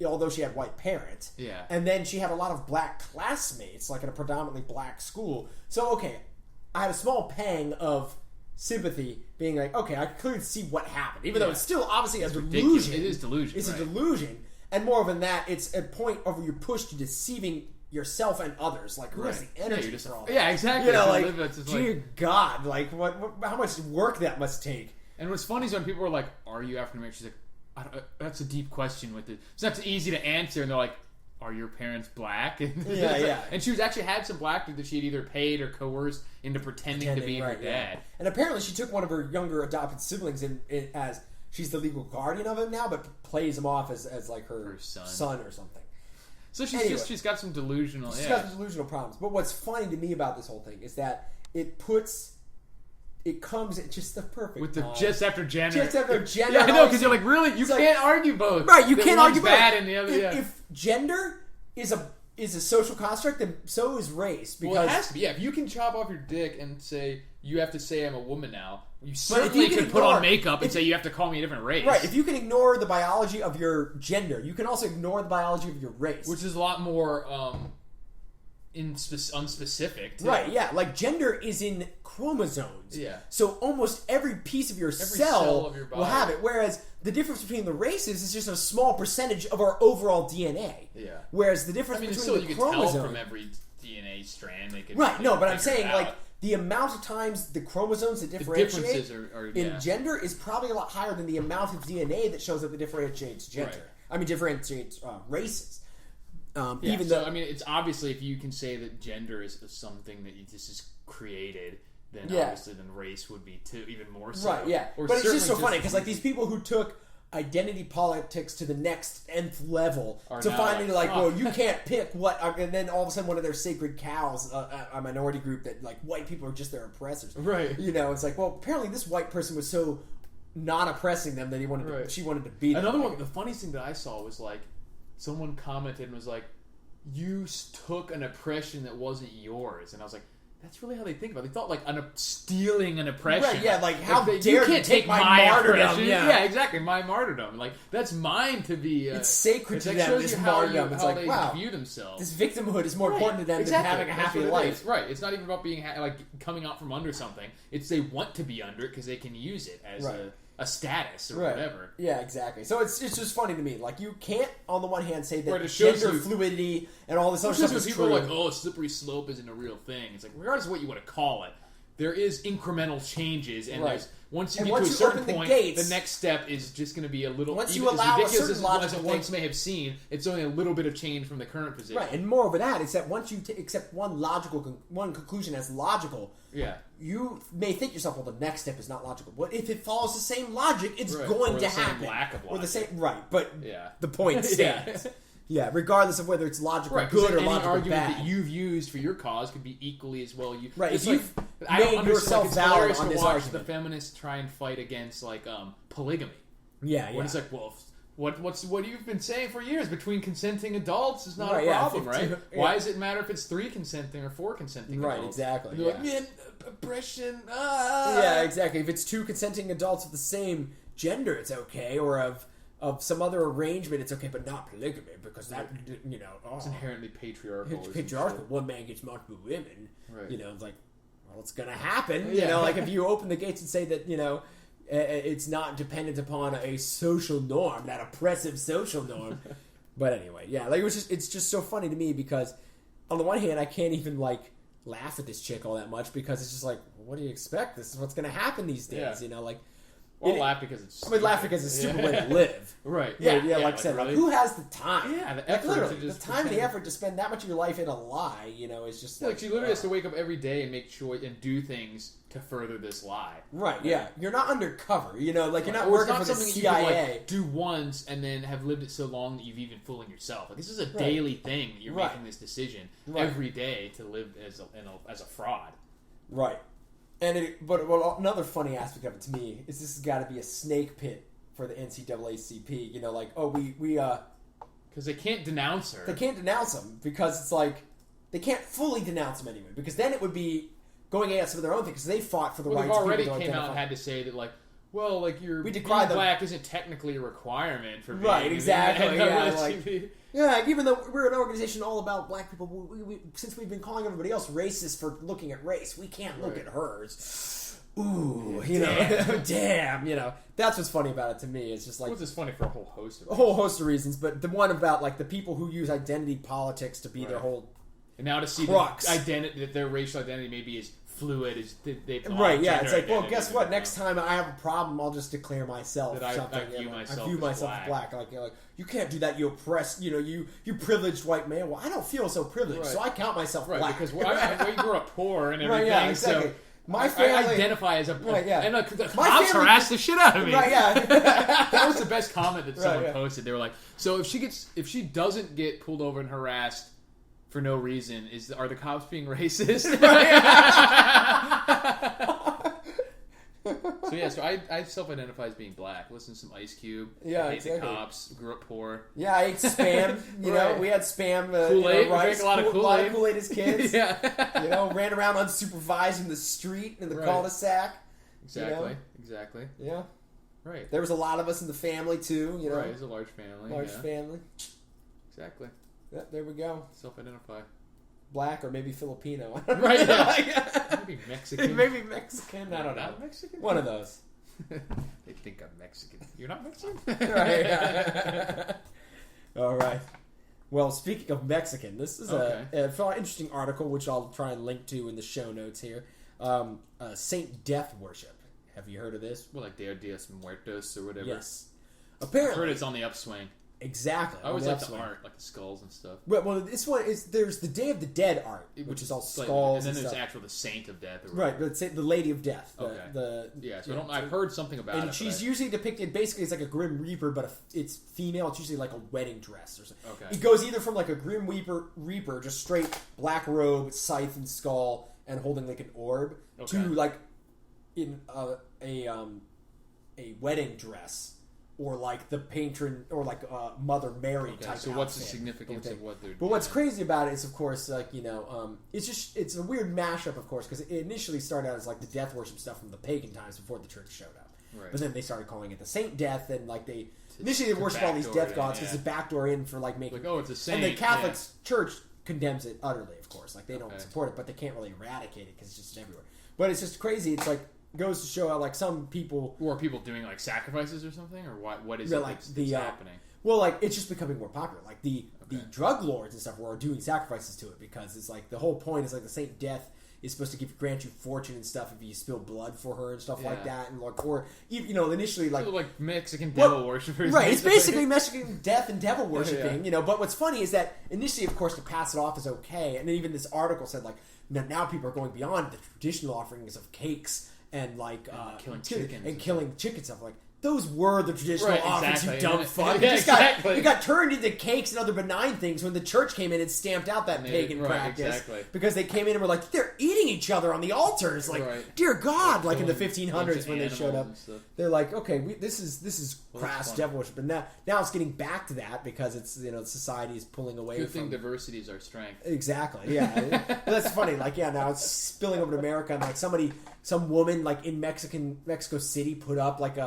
Although she had white parents. Yeah. And then she had a lot of black classmates, like in a predominantly black school. So, okay, I had a small pang of sympathy being like, okay, I can clearly see what happened. Even though it's still obviously a delusion. It is delusion. It's a delusion. And more than that, it's a point of you're pushed to deceiving yourself and others. Like, who has the energy for all that? Yeah, exactly. You know, like, dear God, like, how much work that must take. And what's funny is when people are like, are you African American? She's like, that's a deep question with it. It's not easy to answer. And they're like, are your parents black? And And she was actually had some black dude that she had either paid or coerced into pretending to be her dad. Yeah. And apparently she took one of her younger adopted siblings in as she's the legal guardian of him now, but plays him off as like her son or something. So she's got some delusional. She's got some delusional problems. But what's funny to me about this whole thing is that it comes at just the perfect time. Just after Jenner. Just after Jenner. Yeah, I know, because you're like, really? You can't argue both. Right, you can't argue both. Bad and the other, if gender is a social construct, then so is race. Because it has to be. Yeah, if you can chop off your dick and say, you have to say I'm a woman now, you certainly can put on makeup and say you have to call me a different race. Right, if you can ignore the biology of your gender, you can also ignore the biology of your race. Which is a lot more unspecific. Too. Right, yeah. Like, gender is in chromosomes. Yeah. So almost every piece of your cell of your body will have it. Whereas the difference between the races is just a small percentage of our overall DNA. Yeah. Whereas the difference between the chromosomes... you can tell from every DNA strand. Right, no, but I'm saying, like, the amount of times the chromosomes that differentiate in gender is probably a lot higher than the amount of DNA that shows up that differentiates gender. Right. I mean, differentiates races. Even though, I mean, it's obviously if you can say that gender is something that this is created, then obviously then race would be too, even more so. Right, yeah. But it's just so funny because like these people who took identity politics to the next nth level to finally like, well, you can't pick what, and then all of a sudden one of their sacred cows, a minority group that like white people are just their oppressors. Right. You know, it's like, well, apparently this white person was so not oppressing them that she wanted to beat them. Another one, the funniest thing that I saw was like, someone commented and was like, you took an oppression that wasn't yours. And I was like, that's really how they think about it. They thought like stealing an oppression. Right, yeah, like how dare you take my martyrdom. Yeah, exactly, my martyrdom. Like, that's mine to be... it's sacred to them, this martyrdom. It's like, wow, view themselves. This victimhood is more important to them than having a happy life. Right, it's not even about being like coming out from under something. It's they want to be under it because they can use it as a status or Right. whatever. Yeah, exactly. So it's just funny to me. Like, you can't, on the one hand, say that Right, it shows gender you- fluidity and all this other stuff Because is people true. are like, oh, slippery slope isn't a real thing. It's like, regardless of what you want to call it, there is incremental changes, and Right. there's once you And get once to a you certain open the point, gates- the next step is just going to be a little. Once you even allow a as ridiculous certain as it logical once thing- may have seemed, it's only a little bit of change from the current position. Right, and moreover that, it's that once you accept one conclusion as logical, Yeah. you may think to yourself, well, the next step is not logical. But if it follows the same logic, it's Right. going Or to the same happen. lack of Or the logic. same, right, but Yeah. the point Yeah. stands. Yeah, regardless of whether it's logical Right, 'cause good or any logical argument bad. that you've used for your cause could be equally as well. Right, it's if you've I don't made understand, yourself it's valid hilarious on to this watch argument. the feminists try and fight against polygamy. Yeah, When it's like, well, what you've been saying for years between consenting adults is not Right, a yeah, problem, 15 right? yeah. Why does it matter if it's 3 consenting or 4 consenting Right, adults? exactly, And they're like, yeah. man, oppression. Ah. Yeah, exactly. If it's 2 consenting adults of the same gender, it's okay, or of some other arrangement, it's okay, but not polygamy because that It's inherently patriarchal. it's or some patriarchal. shit. One man gets multiple women. Right. It's like, well, it's gonna happen. Yeah. Like if you open the gates and say that it's not dependent upon a social norm, that oppressive social norm. But anyway, yeah, like it's just so funny to me because on the one hand, I can't even like laugh at this chick all that much because it's just like, what do you expect? This is what's gonna happen these days. Yeah. Like. Or laugh because it's. I mean, laugh because it's a stupid way to live. Right. Yeah, Yeah. like I said, really? like, who has the time? Yeah, the like, effort literally, to just the time and the pretend. effort to spend that much of your life in a lie, is just Like, she literally has to wake up every day and make sure and do things to further this lie. Right, yeah. You're not undercover, like, you're not Or working it's not for the something CIA. you can, like, do once and then have lived it so long that you've even fooling yourself. Like, this is a daily thing that you're Right. making this decision Right. every day to live as a fraud. Right. But another funny aspect of it to me is this has got to be a snake pit for the NCAACP. Like, oh, we Because they can't denounce her. they can't denounce them because it's like they can't fully denounce them anyway because then it would be going against some of their own things because they fought for the Well, rights they've of already people to came out and identify. had to say that, like, well, like, We being decry them. black isn't technically a requirement for being Right, exactly, an yeah, NAACP. Yeah, even though we're an organization all about black people, since we've been calling everybody else racist for looking at race, we can't look Right. at hers. Ooh, Damn. damn, that's what's funny about it to me. It's just like Which is funny for a whole host of a whole host of reasons, but the one about like the people who use identity politics to be their Right. whole And now to see crux. that their racial identity maybe is fluid, is they right, yeah. gender It's like, well, identity, guess what? you know. Next time I have a problem, I'll just declare myself That I something. view myself I view as myself as black. Like, you can't do that. You oppressed. You privileged white man. Well, I don't feel so privileged, Right. so I count myself Right, black. because I grew up poor and everything, Right, yeah, exactly. so My I family identify as a Right, yeah. and the My cops family- harassed the shit out of me. Right, yeah. That was the best comment that someone yeah. posted. They were like, "So if she doesn't get pulled over and harassed for no reason, are the cops being racist?" So yeah, so I self-identify as being black. Listen to some Ice Cube. Yeah, I hate exactly. the cops. Grew up poor. Yeah, I ate spam. Right. We had spam. Kool-Aid. Rice, We drank a lot of a lot of Kool-Aid. Kool-Aid as kids. Yeah. Ran around unsupervised in the street in the Right. cul-de-sac. Exactly. Exactly. Yeah, Right. there was a lot of us in the family too. Right. It's a large family. large yeah. family. Exactly. Yeah, there we go. Self-identify. Black or maybe Filipino. Right. Yeah. Maybe Mexican. Maybe Mexican. I don't know. Not Mexican. One of those. They think I'm Mexican. You're not Mexican. Right. All right. Well, speaking of Mexican, this is a interesting article which I'll try and link to in the show notes here. Saint Death Worship. Have you heard of this? Well, like Dia de los Muertos or whatever. Yes. I've Apparently, heard it's on the upswing. exactly. I always on like the upswing. art, like the skulls and stuff. Well, this one is there's the Day of the Dead art, which is all skulls and then there's stuff. actual the Saint of Death. Or Right, whatever. but the Lady of Death. Okay. Yeah, so I've heard something about and it. she's but usually depicted basically as like a Grim Reaper, but it's female. It's usually like a wedding dress or something. Okay. It goes either from like a Grim Reaper, just straight black robe, scythe and skull, and holding like an orb, Okay. to like in a wedding dress, or like the patron, or like Mother Mary Okay, type. so what's the outfit. significance Okay. of what they're doing? But what's crazy about it is, of course, like it's a weird mashup, of course, because it initially started out as like the death worship stuff from the pagan times before the church showed up. Right. But then they started calling it the Saint Death, and like initially they worship all these backdoor death it, gods because yeah. it's a backdoor in for like making. Like, oh, it's a saint. And the Catholic Church condemns it utterly, of course. Like they don't Okay. support it, but they can't really eradicate it because it's just everywhere. But it's just crazy. It's like goes to show how like some people, or are people doing like sacrifices or something, or what is yeah, it like that's happening? Well, like it's just becoming more popular. Like the drug lords and stuff are doing sacrifices to it because it's like the whole point is like the Saint Death is supposed to grant you fortune and stuff if you spill blood for her and stuff like that, and like, or even, initially like Mexican devil worshippers, right? It's basically Mexican death and devil worshipping, But what's funny is that initially, of course, to pass it off as okay, and then even this article said like now people are going beyond the traditional offerings of cakes and like killing chickens and killing chicken stuff like. Those were the traditional offerings, you dumb fuck. Yeah, It got turned into cakes and other benign things when the church came in and stamped out that pagan practice. Because they came in and were like, they're eating each other on the altars. Like, dear God, like in the 1500s when they showed up. They're like, okay, this is crass devil worship. And now it's getting back to that because it's, society is pulling away Good from... thing diversity is our strength. Exactly, yeah. That's funny. Like, now it's spilling over to America. And like some woman like in Mexico City put up like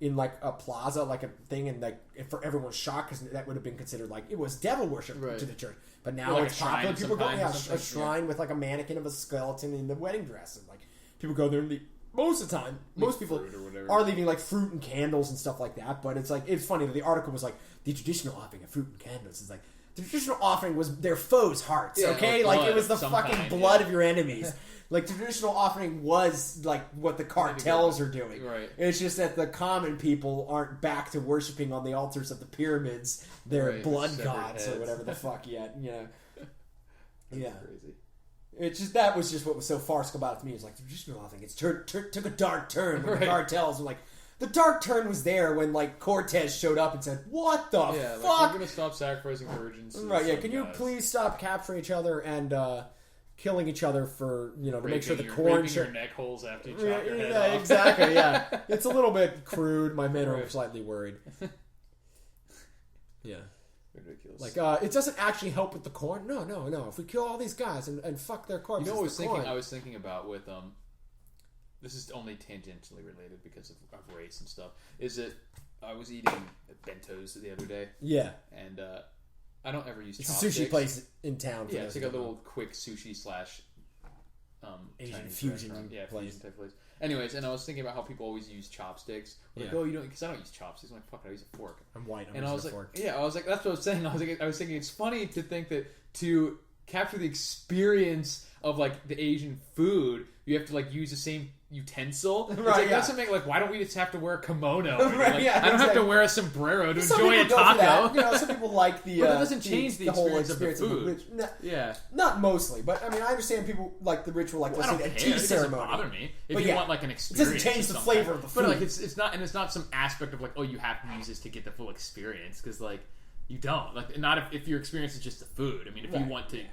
in like a plaza, like a thing, and like for everyone's shock because that would have been considered like it was devil worship to the church. But now like it's popular. People go, a shrine with like a mannequin of a skeleton in the wedding dress, and like people go there and most of the time, most people are leaving like fruit and candles and stuff like that. But it's like it's funny that the article was like the traditional offering of fruit and candles is like the traditional offering was their foes' hearts. Okay, like it was the fucking blood of your enemies. Like, the traditional offering was, like, what the cartels are doing. Right. It's just that the common people aren't back to worshipping on the altars of the pyramids their blood gods or whatever the fuck yet, Yeah. Crazy. It's just, that was just what was so farcical about it to me. It's like, the traditional offering, it's took a dark turn when the cartels were like... The dark turn was there when, like, Cortez showed up and said, what the fuck? Like, we're going to stop sacrificing virgins. Right, can you please stop capturing each other and, killing each other for, to make sure the corn... Raping your neck holes after you chop your head off. Exactly, yeah. It's a little bit crude. My men are slightly worried. Yeah. Ridiculous. Like, it doesn't actually help with the corn. No. If we kill all these guys and fuck their corpses, what I was thinking about with, this is only tangentially related because of race and stuff, is that I was eating bentos the other day. Yeah. And, I don't ever use chopsticks. It's a sushi place in town. Yeah, it's like a little quick sushi / Asian Chinese fusion place. Fusion type place. Anyways, and I was thinking about how people always use chopsticks. Like, you don't, because I don't use chopsticks. I'm like, fuck, I use a fork. I'm white. I was like, fork. I was like, that's what I was saying. I was thinking it's funny to think that to capture the experience of like the Asian food, you have to like use the same utensil. It's like, that's something like, why don't we just have to wear a kimono? I don't have to wear a sombrero to enjoy a taco. Some people like the. But that doesn't change the experience of the food. Not mostly, but I mean, I understand people like the ritual, like let's say a tea ceremony. It doesn't bother me if you want like an experience. It doesn't change the flavor of the food. But like, it's not some aspect of like, oh, you have to use this to get the full experience, because like you don't not if your experience is just the food. I mean, if you want to.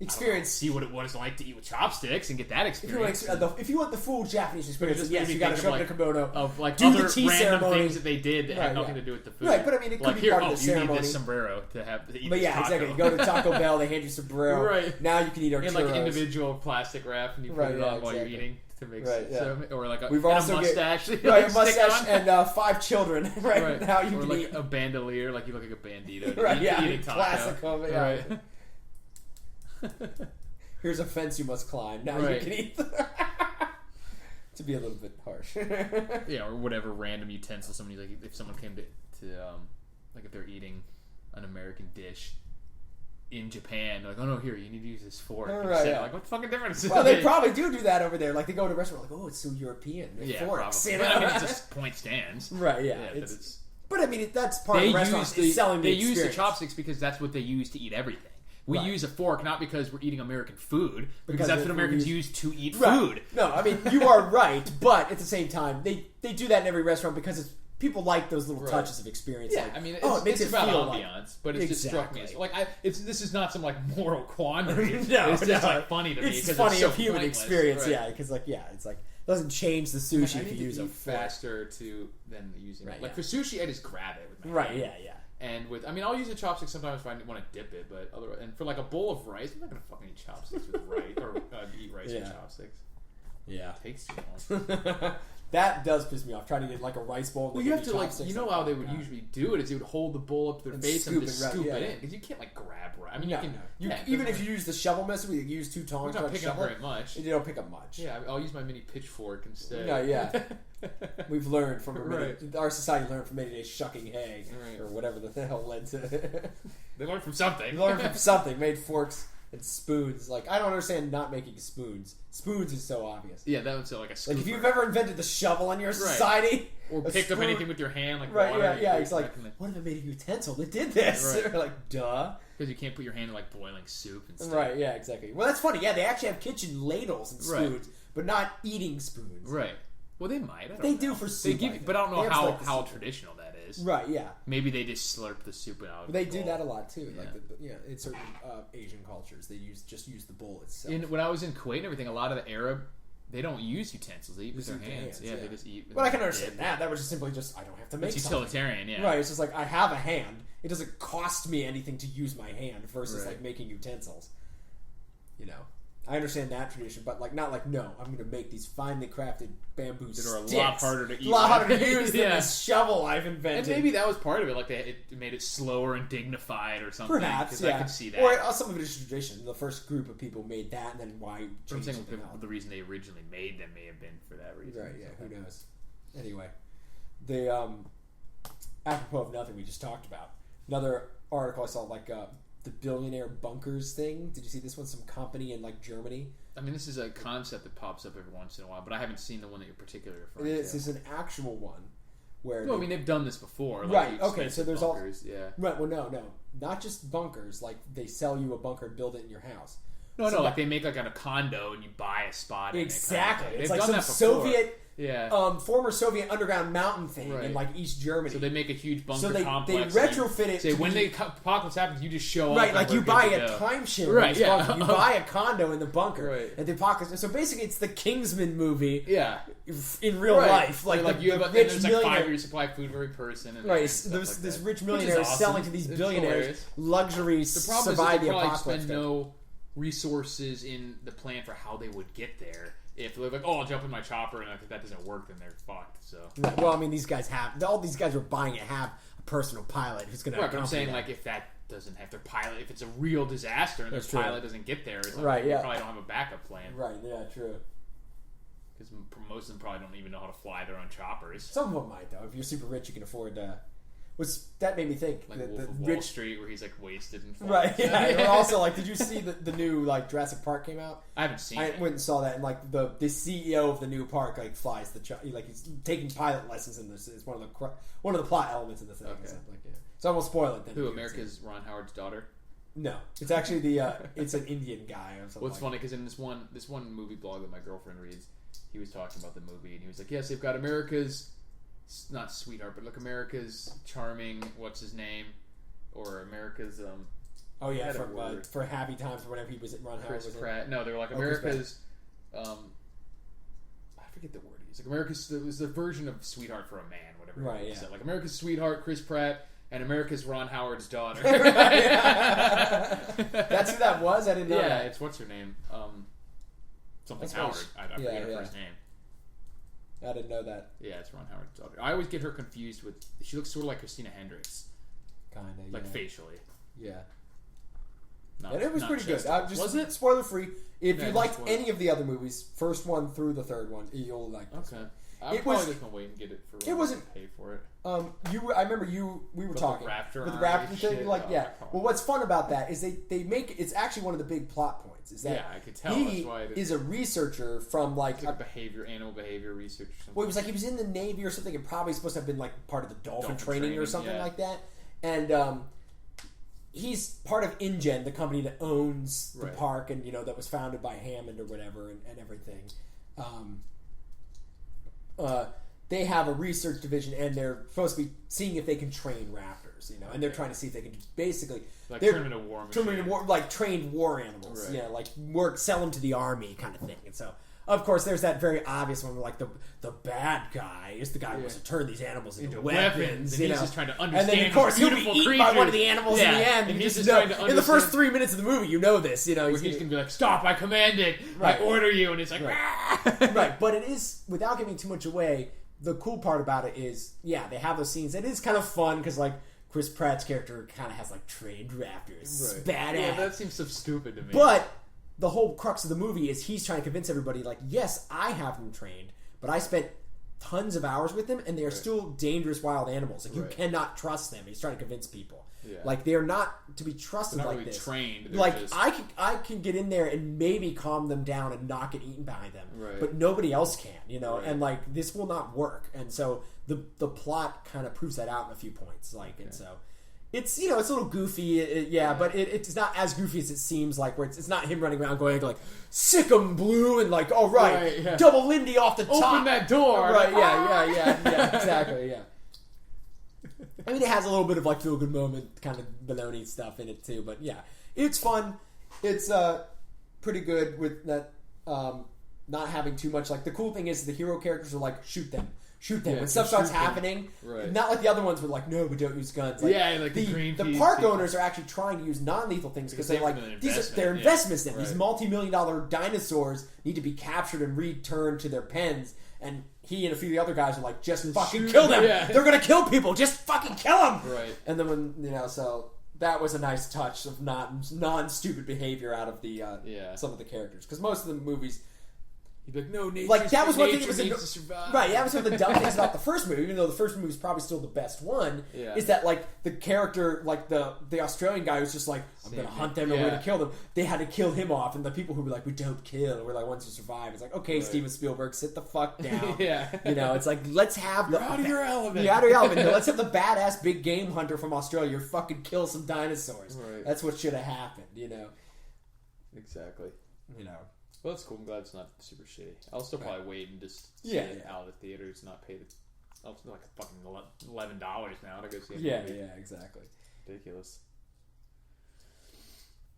Experience. See what it's like to eat with chopsticks and get that experience. If you want the full Japanese experience, yes, you got to show up the kimono of like do other the tea random ceremony. things that they did that had nothing to do with the food. Right, but I mean, it could be part of the ceremony. You need this sombrero to eat. But yeah, exactly. You go to Taco Bell, they hand you sombrero. Right. Now you can eat our churros. In like individual plastic wrap, and you put it on while you're eating to make or like a mustache. A mustache and 5 children. Right now you can eat a bandolier, like you look like a bandito. Right, eating taco. Classic of it. Right. Here's a fence you must climb. Now you can eat. To be a little bit harsh. Or whatever random utensil somebody like if someone came to like if they're eating an American dish in Japan, they're like, oh no, here you need to use this fork. Like, what the fucking difference is Well, they probably do that over there. Like they go to a restaurant, like, oh, it's so European. Forks. Probably. I mean, it's just point stands. Right. Yeah. But I mean, that's part of the restaurant. Selling the experience. Use the chopsticks because that's what they use to eat everything. We use a fork not because we're eating American food, because that's what Americans use to eat food. No, I mean, you are right, but at the same time, they do that in every restaurant because people like those little touches of experience. Yeah, I mean, it makes it about ambiance, but it's just struck me as like this is not some like moral quandary. It's just like funny to me. It's funny of human experience, because it's like it doesn't change the sushi if you use a fork. Faster than using like for sushi, I just grab it with my hand. Yeah. And I'll use a chopstick sometimes if I want to dip it, but otherwise, and for like a bowl of rice, I'm not gonna fucking eat chopsticks with rice or eat rice with chopsticks. Yeah. It takes too long. That does piss me off. Trying to get like a rice bowl. Well, you have to how they would usually do it is they would hold the bowl up to their face and just scoop it in because you can't grab. I mean, even if you use the shovel method, you use 2 tongs. You're not picking up very much. You don't pick up much. Yeah, I'll use my mini pitchfork instead. Yeah. We've learned from our society learned from many days shucking hay or whatever the hell led to. They learned from something. Made forks and spoons. Like, I don't understand not making spoons. Spoons is so obvious. Yeah, that would sound like a scooper. Like, if you've ever invented the shovel in your society, or picked up anything with your hand, water. It's like, what if it made a utensil that did this? Right. Like, duh. Because you can't put your hand in boiling soup and stuff. Right, yeah, exactly. Well, that's funny. Yeah, they actually have kitchen ladles and spoons, but not eating spoons. Right. Well, they might. I don't know. Do for soup. But I don't know how traditional that is. Right, yeah. Maybe they just slurp the soup out. They do that a lot too. Yeah. In certain Asian cultures, they use the bowl itself. When I was in Kuwait and everything, a lot of the Arab, they don't use utensils. They eat with their hands. Yeah, they just eat. Well, I can understand that. That was just simply I don't have to make. It's utilitarian, yeah. Right. It's just I have a hand. It doesn't cost me anything to use my hand versus making utensils. I understand that tradition, but no, I'm going to make these finely crafted bamboo sticks. That are a lot harder to eat. A lot harder to use than this shovel I've invented. And maybe that was part of it. It made it slower and dignified or something. Perhaps, yeah. I could see that. Or some of it is tradition. The first group of people made that, and then why change it? The reason they originally made them may have been for that reason. Right, yeah, who knows. Anyway, apropos of nothing we just talked about, another article I saw, the billionaire bunkers thing. Did you see this one? Some company in Germany. I mean, this is a concept that pops up every once in a while, but I haven't seen the one that you're particularly referring to. This is an actual one where. No, they've done this before. Right. Okay. So there's bunkers, Right. Well, no, not just bunkers. They sell you a bunker and build it in your house. No. They make a condo and you buy a spot. Exactly. In it, it's like some Soviet. Yeah. Former Soviet underground mountain thing in East Germany. So they make a huge bunker So complex. they retrofit it. So when the apocalypse happens, you just show up. Right, you buy a timeshare. Right, yeah. You buy a condo in the bunker. Right. And the apocalypse. So basically, it's the Kingsman movie. Yeah. In real life, you have rich millionaire. 5-year supply of food for every person. And there's this rich millionaire selling to these billionaires luxury. The problem is they probably spend no resources in the plan for how they would get there. If they're I'll jump in my chopper, and if that doesn't work, then they're fucked. So, well, I mean, all these guys were buying it have a personal pilot who's going to. Right, but I'm saying if that doesn't have their pilot, if it's a real disaster and their pilot doesn't get there, they probably don't have a backup plan. Right. Yeah. True. Because most of them probably don't even know how to fly their own choppers. Some of them might, though. If you're super rich, you can afford. That made me think. Wolf of Wall Street, where he's wasted and flying. Right, yeah. Or also, did you see the new Jurassic Park came out? I haven't seen it. I went and saw that, and the CEO of the new park flies the he's taking pilot lessons in this. It's one of the plot elements in the thing. Okay. So I won't spoil it then. Who, America's Ron Howard's daughter? No, it's actually it's an Indian guy or something. Well, it's funny because in this one movie blog that my girlfriend reads, he was talking about the movie, and he was like, yes, they've got America's. Not sweetheart, but America's charming. What's his name? Or America's. Oh yeah, for Happy Times or whenever he was at Ron Howard. Chris Pratt. No, they were America's. I forget the word he used. America's. It was the version of Sweetheart for a Man, whatever. Right. Yeah. Said. America's Sweetheart, Chris Pratt, and America's Ron Howard's daughter. That's who that was. I didn't know. Yeah, it's what's her name? Something Howard. I forget her first name. I didn't know that. Yeah, it's Ron Howard's daughter. I always get her confused with. She looks sort of like Christina Hendricks. Kinda, facially. Yeah. And it was pretty good. Was it? Spoiler free. If you liked any of the other movies, first one through the third one, you'll like this. Okay. I'm probably just gonna wait and get it for. It wasn't pay for it. I remember we were talking with the Raptor thing. Well, what's fun about that is they make it's actually one of the big plot points. Is that I could tell. He is a researcher from animal behavior research. Or something. Well, he was in the Navy or something, and probably supposed to have been part of the dolphin training or something like that. And he's part of InGen, the company that owns the park, and that was founded by Hammond or whatever, and everything. They have a research division, and they're supposed to be seeing if they can train raptors, and they're trying to see if they can basically turn them into war machines. Trained war animals, sell them to the army kind of thing. And so of course, there's that very obvious one where, like, the bad guy is the guy who wants to turn these animals into weapons. And he's just trying to understand. And then, of course, he'll be eaten by one of the animals in the end. And you he's just just trying to know, in the first 3 minutes of the movie, you know this. You know, he's going to be like, "Stop! I command it. Right. I order you." And it's like, right. But it is, without giving too much away, the cool part about it is, yeah, they have those scenes. It is kind of fun because, like, Chris Pratt's character kind of has, like, trained raptors. Right. Badass. Yeah, that seems so stupid to me. But the whole crux of the movie is he's trying to convince everybody, like, yes, I have them trained, but I spent tons of hours with them, and they are still dangerous wild animals. Like, you cannot trust them. He's trying to convince people. Yeah. Like, they are not to be trusted not like really this. Trained. Like, just... I can get in there and maybe calm them down and not get eaten by them. Right. But nobody else can, you know? Right. And, like, this will not work. And so the plot kind of proves that out in a few points. Like, and so... It's, you know, it's a little goofy, but it's not as goofy as it seems, like, where it's not him running around going, like, sick 'em blue, and, like, oh, right, double Lindy off the top. Open that door. Right, yeah, exactly, yeah. I mean, it has a little bit of, like, feel-good moment kind of baloney stuff in it, too, but, yeah. It's fun. It's pretty good with that not having too much, like, the cool thing is the hero characters are like, shoot them. When stuff starts happening, not like the other ones were like, no, we don't use guns. Like, like the park owners are actually trying to use non-lethal things because they're like, they're investments now. These multi-million-dollar dinosaurs need to be captured and returned to their pens. And he and a few of the other guys are like, just fucking kill them. Yeah. They're going to kill people. Just fucking kill them. Right. And then when, you know, so that was a nice touch of non-stupid behavior out of the some of the characters. Because most of the movies... He'd be like, no, nature, like, that was one thing that was needs to survive. Right, that was one of the dumb things about the first movie, even though the first movie is probably still the best one, is that, like, the character, like, the Australian guy who's just like, I'm going to hunt them and we're going to kill them. They had to kill him off, and the people who were like, we don't kill, we're like, ones who survive. It's like, okay, Steven Spielberg, sit the fuck down. You know, it's like, let's have You're out of your element. You're out of your element. Let's have the badass big game hunter from Australia fucking kill some dinosaurs. Right. That's what should have happened, you know. Exactly. You know. Well, that's cool. I'm glad it's not super shitty. I'll still probably wait and just see it out of the theaters, not pay the... It's like fucking $11 now to go see it. Yeah, exactly. Ridiculous.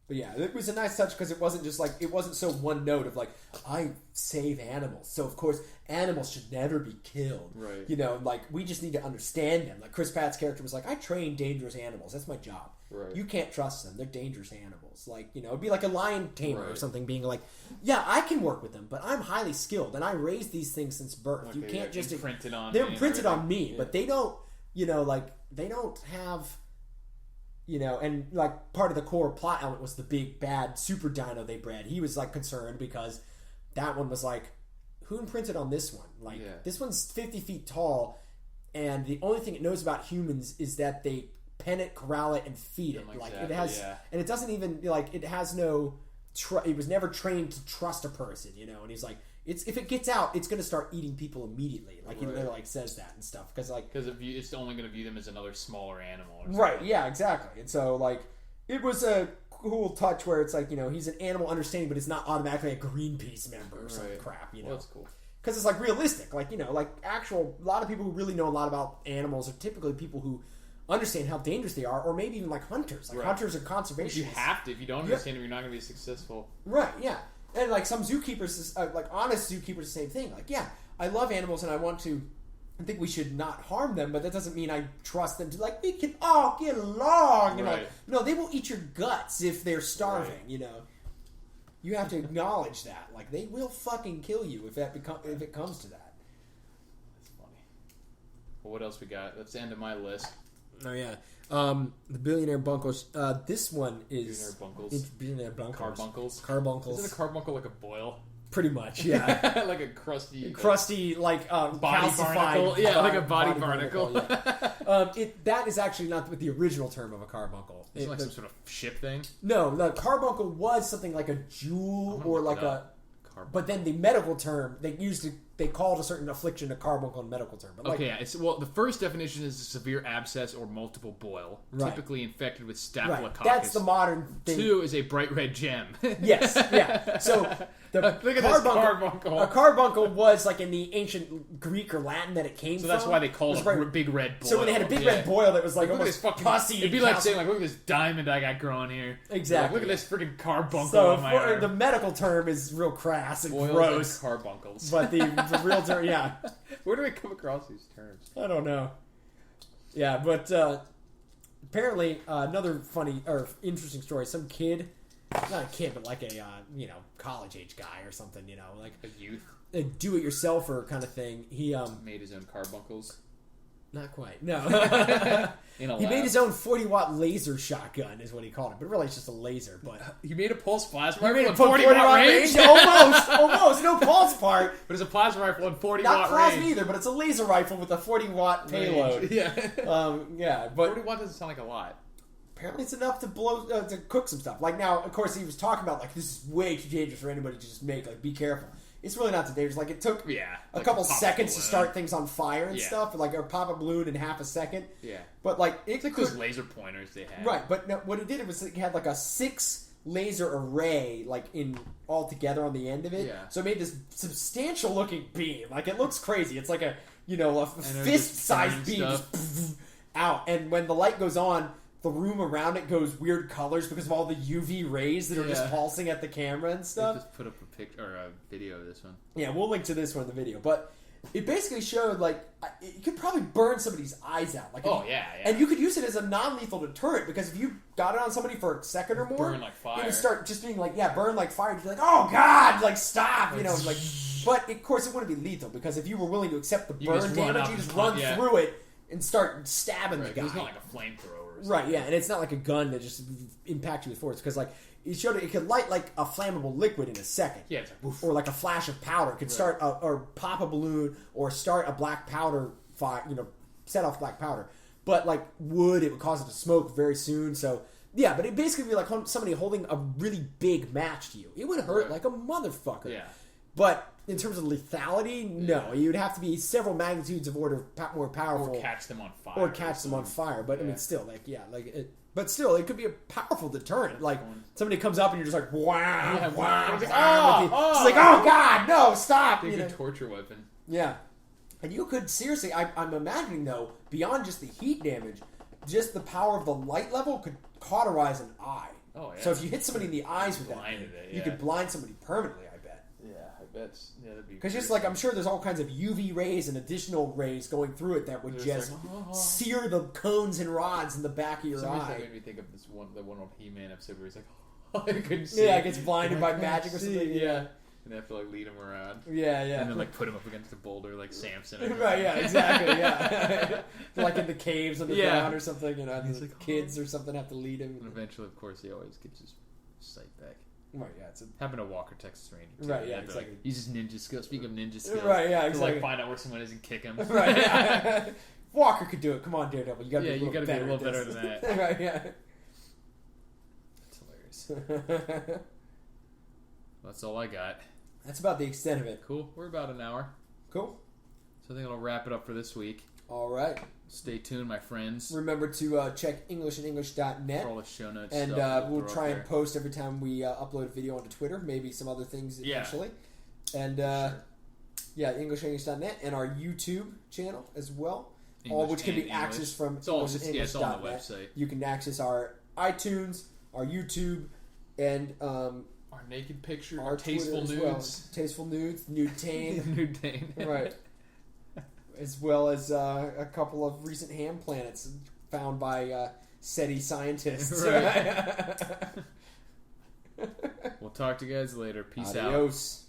But yeah, it was a nice touch because it wasn't just like, it wasn't so one note of like, I save animals, so of course animals should never be killed. Right. You know, like, we just need to understand them. Like, Chris Pratt's character was like, I train dangerous animals. That's my job. Right. You can't trust them. They're dangerous animals. Like, you know, it'd be like a lion tamer or something being like, yeah, I can work with them, but I'm highly skilled and I raised these things since birth. Okay, you can't just... imprinted on They're me imprinted on me, but they don't, you know, like, they don't have... You know, and, like, part of the core plot element was the big, bad super dino they bred. He was, like, concerned because that one was like, who imprinted on this one? Like, this one's 50 feet tall, and the only thing it knows about humans is that they pen it, corral it, and feed it. Like, it has... And it doesn't even, like, it has no... it was never trained to trust a person, you know? And he's like... if it gets out, it's going to start eating people immediately. Like, he like says that and stuff. Because it's only going to view them as another smaller animal. Or right, yeah, exactly. And so, like, it was a cool touch where it's like, you know, he's an animal understanding, but it's not automatically a Greenpeace member or some crap, you know? Well, that's cool. Because it's, like, realistic. Like, you know, like, a lot of people who really know a lot about animals are typically people who understand how dangerous they are, or maybe even, like, hunters. Like, hunters are conservationists. You have to. If you don't understand them, you're not going to be successful. Right, yeah. And, like, some zookeepers, like, honest zookeepers, the same thing. Like, yeah, I love animals and I think we should not harm them, but that doesn't mean I trust them to, like, we can all get along. You know, no, they will eat your guts if they're starving, you know. You have to acknowledge that. Like, they will fucking kill you if it comes to that. That's funny. Well, what else we got? That's the end of my list. Oh, yeah. The Billionaire Bunkles. This one is... Billionaire Bunkles. Carbuncles. Carbuncles. Isn't a carbuncle like a boil? Pretty much, yeah. Like a crusty... like, body barnacle. Yeah, like a body barnacle. That is actually not the original term of a carbuncle. Is it like some sort of ship thing? No, the carbuncle was something like a jewel or like a... But then the medical term, they used to they called a certain affliction a carbuncle in medical term. But like, Okay, well, the first definition is a severe abscess or multiple boil, Right. typically infected with right, staphylococcus. that's the modern thing. 2 is a bright red gem. Yes, yeah. So the Look at this carbuncle. A carbuncle was like in the ancient Greek or Latin that it came So from. that's why they called was it right- big red boil. So when they had a big Yeah. red boil that was like Look at this almost fucking pussy. It'd be and like calcium. saying, like, look at this diamond I got growing here. Exactly. Like, look at this freaking carbuncle So on my arm. the medical term is real crass and Boils gross, and carbuncles. but the real term, yeah, Where do we come across these terms? I don't know. Yeah, but apparently another funny or interesting story. Some kid, not a kid, but like a college age guy or something. Like A youth a do-it-yourselfer kind of thing. He made his own carbuncles. not quite. No. In a He lab. made his own 40-watt laser shotgun, is what he called it. But really, it's just a laser. But He made a pulse plasma he rifle made in a 40 watt range. almost. No pulse part. But it's a plasma rifle in 40 Not watt plasma range. either, but it's a laser rifle with a 40-watt payload. Yeah. Yeah, but 40 watt doesn't sound like a lot. apparently it's enough to blow to cook some stuff. Like now, of course, he was talking about like this is way too dangerous for anybody to just make. Like, be careful. It's really not too dangerous. Like, it took Yeah. a like couple pop seconds to balloon. start things on fire and Yeah. stuff, like or pop a balloon in half a second. Yeah. But like It's like those laser pointers they had. right. But no, what it did was it had like a 6 laser array like in all together on the end of it. Yeah. So it made this substantial looking beam. Like, it looks crazy. It's like a was fist sized burning beam stuff. just out. And when the light goes on, the room around it goes weird colors because of all the UV rays that are just Yeah. pulsing at the camera and They stuff. just put up a picture or a video of this one. Yeah, we'll link to this one in the video. But it basically showed like it could probably burn somebody's eyes out. Like, Oh if- yeah. and you could use it as a non-lethal deterrent because if you got it on somebody for a second or more, Burn like it fire. would start just being like, burn like fire. You'd be like, oh god, like stop, like. But of course, it wouldn't be lethal because if you were willing to accept the You burn just run damage, up you and just punch, run yeah. through it and start stabbing Right, the 'cause guy. it's not like a flamethrower. Or something. Right, yeah, and it's not like a gun that just impacts you with force because like it showed it could light like a flammable liquid in a second. Yeah, it's like woof. Or like a flash of powder. It could start or pop a balloon or start a black powder fire, set off black powder. But like wood, it would cause it to smoke very soon. So yeah, but it basically would be like somebody holding a really big match to you. It would hurt Right. like a motherfucker. Yeah. But in terms of lethality, no. You'd have to be several magnitudes of order more powerful. Or catch them on fire. Or catch them on fire. But I mean, Yeah. still, but still, it could be a powerful deterrent. Like, somebody comes up and you're just like, wow, Yeah, wow. it's like, wow. oh, She's like, oh, God, no, stop. Be a good torture weapon. Yeah. And you could, seriously, I'm imagining, though, beyond just the heat damage, just the power of the light level could cauterize an eye. Oh, yeah. So if you hit somebody in the eyes with that Blinded thing, it, you yeah. could blind somebody permanently, I bet. Yeah, I bet. Yeah, that'd be. Because just like, I'm sure there's all kinds of UV rays and additional rays going through it that would It's just like, sear the cones and rods in the back of your That eye. made me think of the one old He-Man episode where he's like, oh, I couldn't see. Yeah, gets blinded by I magic or couldn't something. see, Yeah. And they have to like lead him around. Yeah, yeah. And then like put him up against a boulder like Samson. Right, yeah, exactly, yeah. Like in the caves on the Yeah. ground or something, and He's the like, kids or something have to lead him. And eventually, of course, he always gets his sight back. Right, yeah, it's Happened to Walker, Texas Ranger. Too. Right, He yeah, had to, like, exactly. use his ninja skills. Speaking of ninja skills, Right, yeah, to exactly. like find out where someone is and kick him. right. Yeah. Walker could do it. Come on, Daredevil. You gotta Yeah, be a you little gotta be a better little at better this. than that. Right, yeah. That's hilarious. That's all I got. That's about the extent of it. Cool. We're about an hour, Cool. so I think that'll wrap it up for this week. All right. Stay tuned, my friends, Remember to check englishandenglish.net. for all the show notes. And stuff we'll throw try up and post every time we upload a video onto Twitter. Maybe some other things Yeah. eventually. And Sure. yeah, englishandenglish.net and our YouTube channel as well. English All which can be and English. accessed from It's all on the englishandenglish.net. website. You can access our iTunes, our YouTube, and Our naked picture, our our tasteful Twitter as well. nudes. Tasteful nudes, nudetane, Nude Dane. right. As well as a couple of recent ham planets found by SETI scientists. Right. We'll talk to you guys later. Peace out. Adios.